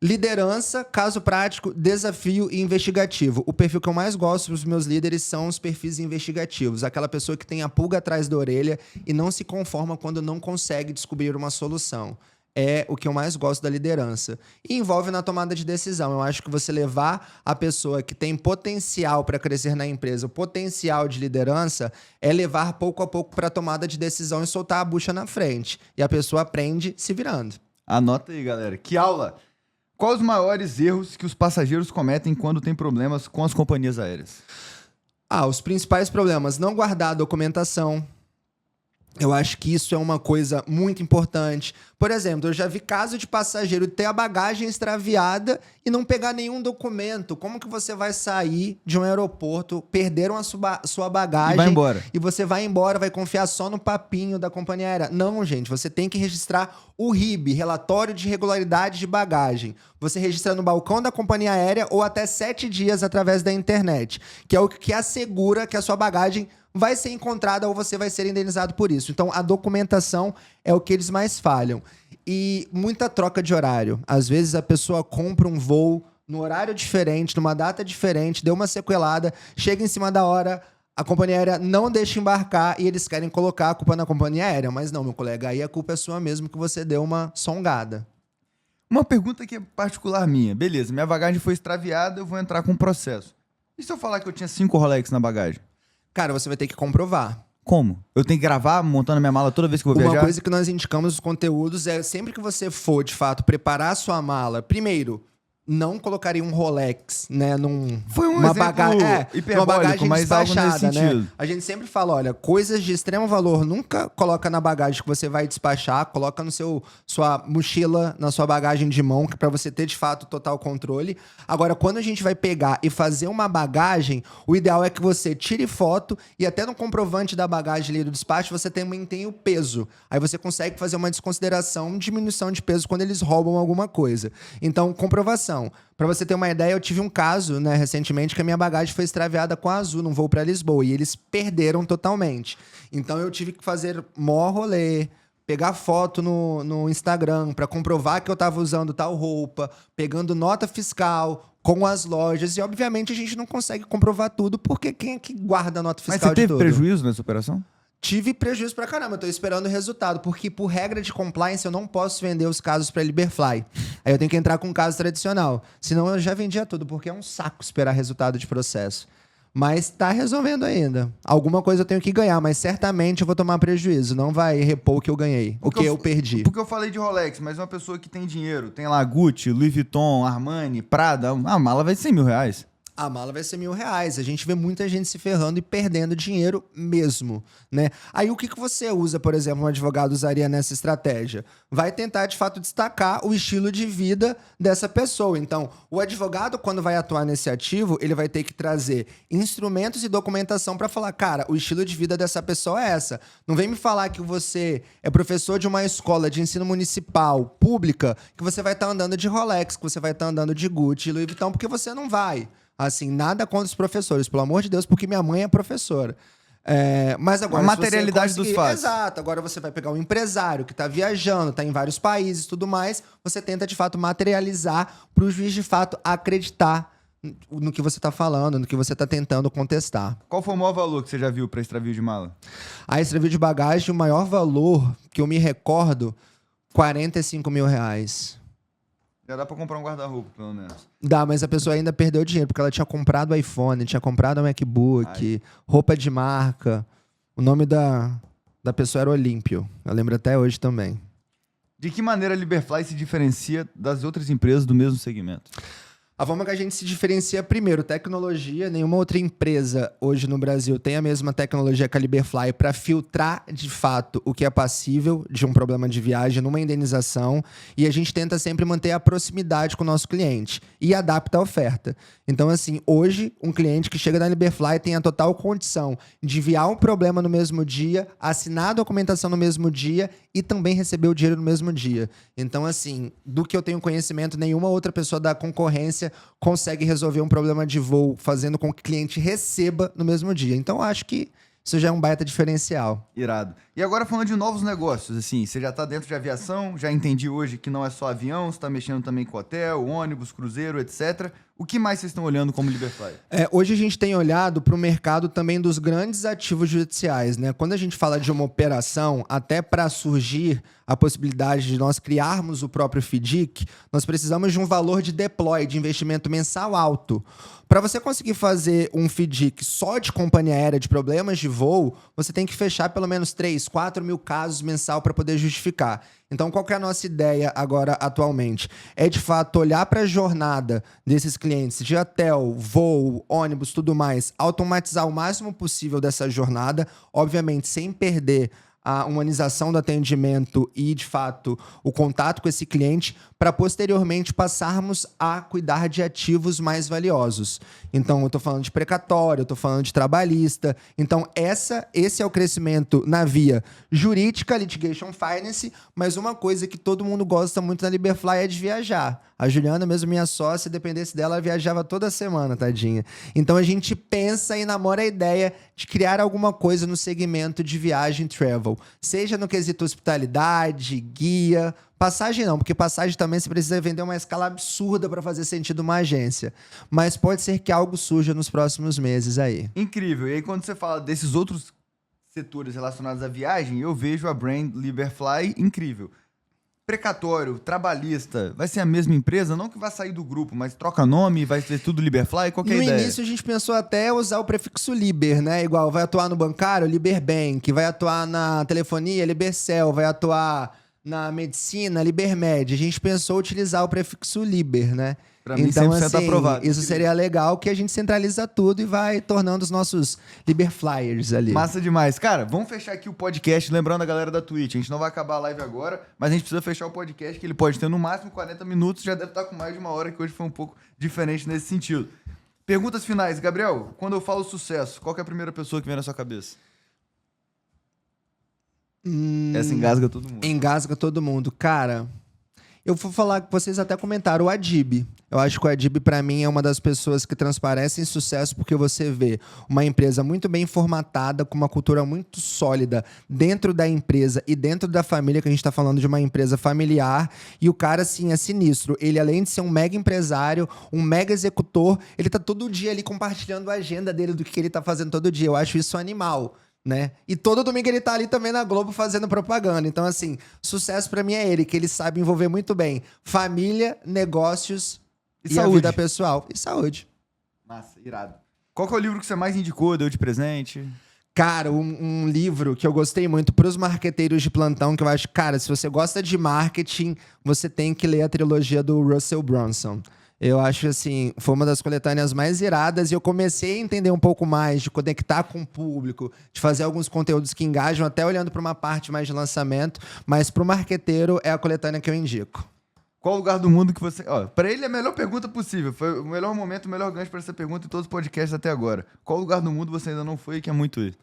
Liderança, caso prático, desafio e investigativo. O perfil que eu mais gosto dos meus líderes são os perfis investigativos. Aquela pessoa que tem a pulga atrás da orelha e não se conforma quando não consegue descobrir uma solução. É o que eu mais gosto da liderança. E envolve na tomada de decisão. Eu acho que você levar a pessoa que tem potencial para crescer na empresa, o potencial de liderança, é levar pouco a pouco para a tomada de decisão e soltar a bucha na frente. E a pessoa aprende se virando. Anota aí, galera. Que aula! Quais os maiores erros que os passageiros cometem quando tem problemas com as companhias aéreas? Os principais problemas. Não guardar a documentação. Eu acho que isso é uma coisa muito importante. Por exemplo, eu já vi caso de passageiro ter a bagagem extraviada e não pegar nenhum documento. Como que você vai sair de um aeroporto, perderam a sua bagagem... E vai embora. E você vai embora, vai confiar só no papinho da companhia aérea. Não, gente, você tem que registrar o RIB, Relatório de Regularidade de Bagagem. Você registra no balcão da companhia aérea ou até 7 dias através da internet, que é o que assegura que a sua bagagem vai ser encontrada ou você vai ser indenizado por isso. Então, a documentação é o que eles mais falham. E muita troca de horário. Às vezes, a pessoa compra um voo no horário diferente, numa data diferente, deu uma sequelada, chega em cima da hora, a companhia aérea não deixa embarcar e eles querem colocar a culpa na companhia aérea. Mas não, meu colega, aí a culpa é sua mesmo que você deu uma songada. Uma pergunta que é particular minha. Beleza, minha bagagem foi extraviada, eu vou entrar com um processo. E se eu falar que eu tinha 5 Rolex na bagagem? Cara, você vai ter que comprovar. Como? Eu tenho que gravar montando a minha mala toda vez que eu vou viajar? Uma coisa que nós indicamos nos conteúdos é sempre que você for, de fato, preparar a sua mala, primeiro, não colocaria um Rolex, né, Foi um uma exemplo hiperbólico, uma bagagem mas algo nesse despachada, sentido. né? A gente sempre fala, olha, coisas de extremo valor, nunca coloca na bagagem que você vai despachar, coloca no sua mochila, na sua bagagem de mão, que para você ter de fato total controle. Agora, quando a gente vai pegar e fazer uma bagagem, o ideal é que você tire foto e até no comprovante da bagagem ali do despacho você também tem o peso. Aí você consegue fazer uma desconsideração, diminuição de peso quando eles roubam alguma coisa. Então, comprovação. Pra você ter uma ideia, eu tive um caso, né, recentemente, que a minha bagagem foi extraviada com a Azul num voo pra Lisboa e eles perderam totalmente. Então eu tive que fazer mó rolê, pegar foto no Instagram para comprovar que eu tava usando tal roupa, pegando nota fiscal com as lojas. E, obviamente, a gente não consegue comprovar tudo, porque quem é que guarda a nota Mas fiscal você de teve tudo? prejuízo nessa operação? Tive prejuízo pra caramba, eu tô esperando o resultado, porque por regra de compliance eu não posso vender os casos pra Liberfly. Aí eu tenho que entrar com um caso tradicional. Senão eu já vendia tudo, porque é um saco esperar resultado de processo. Mas tá resolvendo ainda. Alguma coisa eu tenho que ganhar, mas certamente eu vou tomar prejuízo. Não vai repor o que eu ganhei, o que eu perdi. Porque eu falei de Rolex, mas uma pessoa que tem dinheiro, tem lá Gucci, Louis Vuitton, Armani, Prada, a mala vai de 100 mil reais. A mala vai ser R$1.000. A gente vê muita gente se ferrando e perdendo dinheiro mesmo, né? Aí o que você usa, por exemplo, um advogado usaria nessa estratégia? Vai tentar, de fato, destacar o estilo de vida dessa pessoa. Então, o advogado, quando vai atuar nesse ativo, ele vai ter que trazer instrumentos e documentação para falar, cara, o estilo de vida dessa pessoa é essa. Não vem me falar que você é professor de uma escola de ensino municipal, pública, que você vai estar andando de Rolex, que você vai estar andando de Gucci, Louis Vuitton, porque você não vai. Assim, nada contra os professores, pelo amor de Deus, porque minha mãe é professora. Mas agora, A materialidade dos fatos. Exato. Agora você vai pegar um empresário que está viajando, está em vários países e tudo mais, você tenta, de fato, materializar para o juiz, de fato, acreditar no que você está falando, no que você está tentando contestar. Qual foi o maior valor que você já viu para extravio de mala? A extravio de bagagem, o maior valor que eu me recordo, R$45 mil. Já dá pra comprar um guarda-roupa, pelo menos. Dá, mas a pessoa ainda perdeu dinheiro, porque ela tinha comprado o iPhone, tinha comprado o MacBook, roupa de marca. O nome da pessoa era Olímpio. Eu lembro até hoje também. De que maneira a Liberfly se diferencia das outras empresas do mesmo segmento? A forma que a gente se diferencia, primeiro, tecnologia. Nenhuma outra empresa hoje no Brasil tem a mesma tecnologia que a Liberfly para filtrar, de fato, o que é passível de um problema de viagem numa indenização. E a gente tenta sempre manter a proximidade com o nosso cliente e adapta a oferta. Então, assim, hoje, um cliente que chega na Liberfly tem a total condição de enviar um problema no mesmo dia, assinar a documentação no mesmo dia e também receber o dinheiro no mesmo dia. Então, assim, do que eu tenho conhecimento, nenhuma outra pessoa da concorrência consegue resolver um problema de voo fazendo com que o cliente receba no mesmo dia. Então, eu acho que isso já é um baita diferencial. Irado. E agora falando de novos negócios, assim, você já tá dentro de aviação, já entendi hoje que não é só avião, você tá mexendo também com hotel, ônibus, cruzeiro, etc. O que mais vocês estão olhando como Liberfly? Hoje a gente tem olhado para o mercado também dos grandes ativos judiciais, né? Quando a gente fala de uma operação, até para surgir a possibilidade de nós criarmos o próprio FDIC, nós precisamos de um valor de deploy, de investimento mensal alto. Para você conseguir fazer um FDIC só de companhia aérea de problemas de voo, você tem que fechar pelo menos 3, 4 mil casos mensal para poder justificar. Então, qual que é a nossa ideia agora, atualmente? É, de fato, olhar para a jornada desses clientes de hotel, voo, ônibus, tudo mais, automatizar o máximo possível dessa jornada, obviamente sem perder a humanização do atendimento e, de fato, o contato com esse cliente, para posteriormente passarmos a cuidar de ativos mais valiosos. Então, eu estou falando de precatório, eu estou falando de trabalhista. Então, esse é o crescimento na via jurídica, litigation finance, mas uma coisa que todo mundo gosta muito na Liberfly é de viajar. A Juliana, mesmo minha sócia, dependesse dela, ela viajava toda semana, tadinha. Então, a gente pensa e namora a ideia de criar alguma coisa no segmento de viagem travel. Seja no quesito hospitalidade, guia. Passagem não, porque passagem também você precisa vender uma escala absurda para fazer sentido uma agência. Mas pode ser que algo surja nos próximos meses aí. Incrível. E aí, quando você fala desses outros setores relacionados à viagem, eu vejo a brand Liberfly incrível. Precatório, trabalhista, vai ser a mesma empresa? Não que vai sair do grupo, mas troca nome, vai ser tudo Liberfly? Qual que é a ideia? No início a gente pensou até usar o prefixo Liber, né? Igual, vai atuar no bancário, Liberbank, vai atuar na telefonia, Libercel, vai atuar na medicina, Libermed. A gente pensou utilizar o prefixo Liber, né? Pra mim, então, 100% assim, aprovado. isso seria legal, que a gente centraliza tudo e vai tornando os nossos Liberflyers ali. Massa demais. Cara, vamos fechar aqui o podcast, lembrando a galera da Twitch. A gente não vai acabar a live agora, mas a gente precisa fechar o podcast, que ele pode ter no máximo 40 minutos, já deve estar com mais de uma hora, que hoje foi um pouco diferente nesse sentido. Perguntas finais. Gabriel, quando eu falo sucesso, qual que é a primeira pessoa que vem na sua cabeça? Essa engasga todo mundo. Engasga todo mundo. Cara, Eu vou falar que vocês até comentaram o Adib. Eu acho que o Adib, para mim, é uma das pessoas que transparecem sucesso porque você vê uma empresa muito bem formatada, com uma cultura muito sólida dentro da empresa e dentro da família, que a gente está falando de uma empresa familiar. E o cara, assim, é sinistro. Ele, além de ser um mega empresário, um mega executor, ele tá todo dia ali compartilhando a agenda dele do que ele tá fazendo todo dia. Eu acho isso animal. Né? E todo domingo ele tá ali também na Globo fazendo propaganda. Então, assim, sucesso pra mim é ele, que ele sabe envolver muito bem família, negócios e a saúde. vida pessoal. E saúde. Massa, irado. Qual que é o livro que você mais indicou, deu de presente? Cara, um livro que eu gostei muito pros marqueteiros de plantão, que eu acho, cara, se você gosta de marketing, você tem que ler a trilogia do Russell Brunson. Eu acho, assim, foi uma das coletâneas mais iradas e eu comecei a entender um pouco mais de conectar com o público, de fazer alguns conteúdos que engajam, até olhando para uma parte mais de lançamento, mas pro marqueteiro é a coletânea que eu indico. Qual lugar do mundo que você... Ó, pra ele é a melhor pergunta possível. Foi o melhor momento, o melhor gancho pra essa pergunta em todos os podcasts até agora. Qual lugar do mundo você ainda não foi e quer muito ir?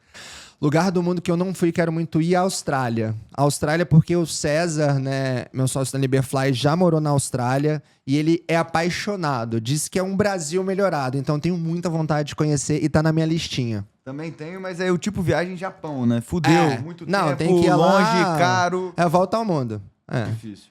Lugar do mundo que eu não fui e quero muito ir é a Austrália. A Austrália porque o César, né, meu sócio da Liberfly, já morou na Austrália e ele é apaixonado. Diz que é um Brasil melhorado, então tenho muita vontade de conhecer e tá na minha listinha. Também tenho, mas é o tipo viagem Japão, né? Fudeu, muito não, tempo, tem que ir longe, lá, caro. É a volta ao mundo. É. Difícil.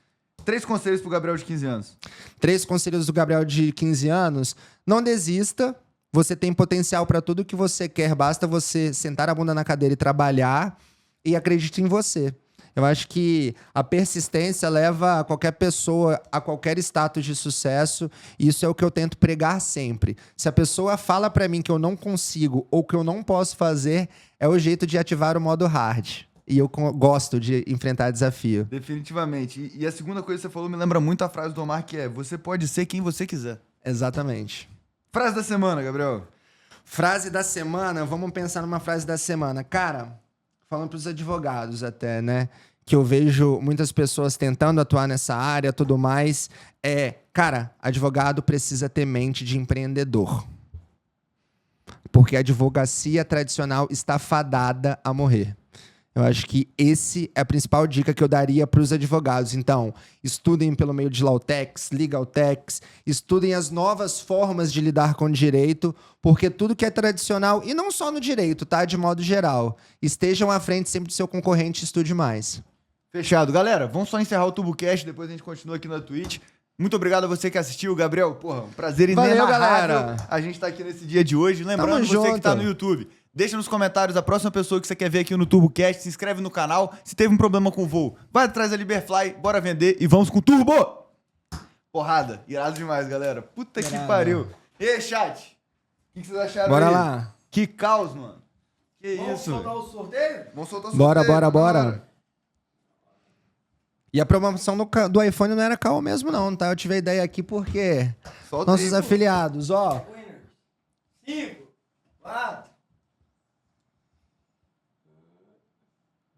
3 conselhos pro Gabriel de 15 anos. 3 conselhos do Gabriel de 15 anos. Não desista. Você tem potencial para tudo que você quer. Basta você sentar a bunda na cadeira e trabalhar e acredite em você. Eu acho que a persistência leva qualquer pessoa a qualquer status de sucesso. E isso é o que eu tento pregar sempre. Se a pessoa fala para mim que eu não consigo ou que eu não posso fazer, é o jeito de ativar o modo hard. E eu gosto de enfrentar desafio. Definitivamente. E a segunda coisa que você falou me lembra muito a frase do Omar, que é: você pode ser quem você quiser. Exatamente. Frase da semana, Gabriel. Frase da semana, vamos pensar numa frase da semana. Cara, falando pros advogados até, né? Que eu vejo muitas pessoas tentando atuar nessa área, tudo mais. Cara, advogado precisa ter mente de empreendedor. Porque a advocacia tradicional está fadada a morrer. Eu acho que esse é a principal dica que eu daria para os advogados. Então, estudem pelo meio de Lautex, Legaltex, estudem as novas formas de lidar com o direito, porque tudo que é tradicional, e não só no direito, tá? De modo geral, estejam à frente sempre do seu concorrente e estude mais. Fechado. Galera, vamos só encerrar o TurboCast, depois a gente continua aqui na Twitch. Muito obrigado a você que assistiu, Gabriel. Porra, um prazer inenarrável. Valeu, galera. A gente tá aqui nesse dia de hoje. Lembrando, Tamo você junto. que tá no YouTube, deixa nos comentários a próxima pessoa que você quer ver aqui no TurboCast, se inscreve no canal. Se teve um problema com o voo, vai atrás da Liberfly, bora vender e vamos com Turbo! Porrada, irado demais, galera. Puta que pariu. E aí, chat? O que vocês acharam Bora aí? lá. Que caos, mano. Que Vamos isso? soltar o sorteio? Vamos soltar o Bora, sorteio, bora, tá na bora. hora. E a promoção do iPhone não era caô mesmo não, tá? Eu tive a ideia aqui porque Solta aí, nossos pô. afiliados, ó. Winners. 5, 4.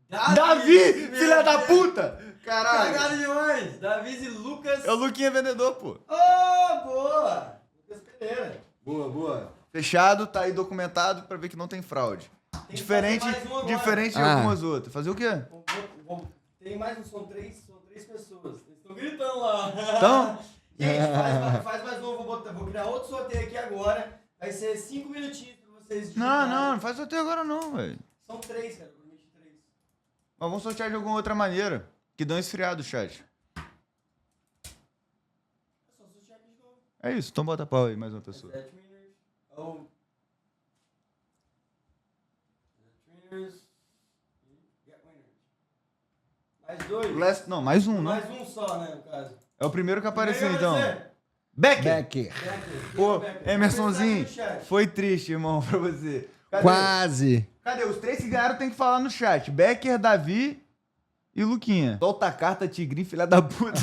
Davi, filha da puta! Caralho. Cagado demais. Davi e Lucas. É o Luquinha vendedor, pô. Oh, boa. Lucas Pereira. Boa, boa. Fechado, tá aí documentado pra ver que não tem fraude. Tem que Diferente, fazer mais um agora. diferente de Ah. algumas outras. Fazer o quê? Tem mais um, são três pessoas. Eles estão gritando lá. Então? Gente, faz mais um, vou criar outro sorteio aqui agora. Vai ser 5 minutinhos pra vocês digitarem. Não faz sorteio agora não, velho. São 3, cara, prometi 3. Mas vamos sortear de alguma outra maneira. Que dá um esfriado, chat. É só sortear aqui de novo. É isso, então bota pau aí, mais uma pessoa. 7 winners. Oh. 7 winners. Get winners. Mais 2. Não, mais um, não? Mais um só, né, no caso. É o primeiro que apareceu, Primeiro então. vai ser Becker! Becker. Becker. Pô, Becker. Emersonzinho, Vamos ver se tá aqui no chat. foi triste, irmão, pra você. Quase. Cadê? Os 3 que ganharam tem que falar no chat. Becker, Davi e Luquinha. Solta a carta, Tigrinho, filha da puta.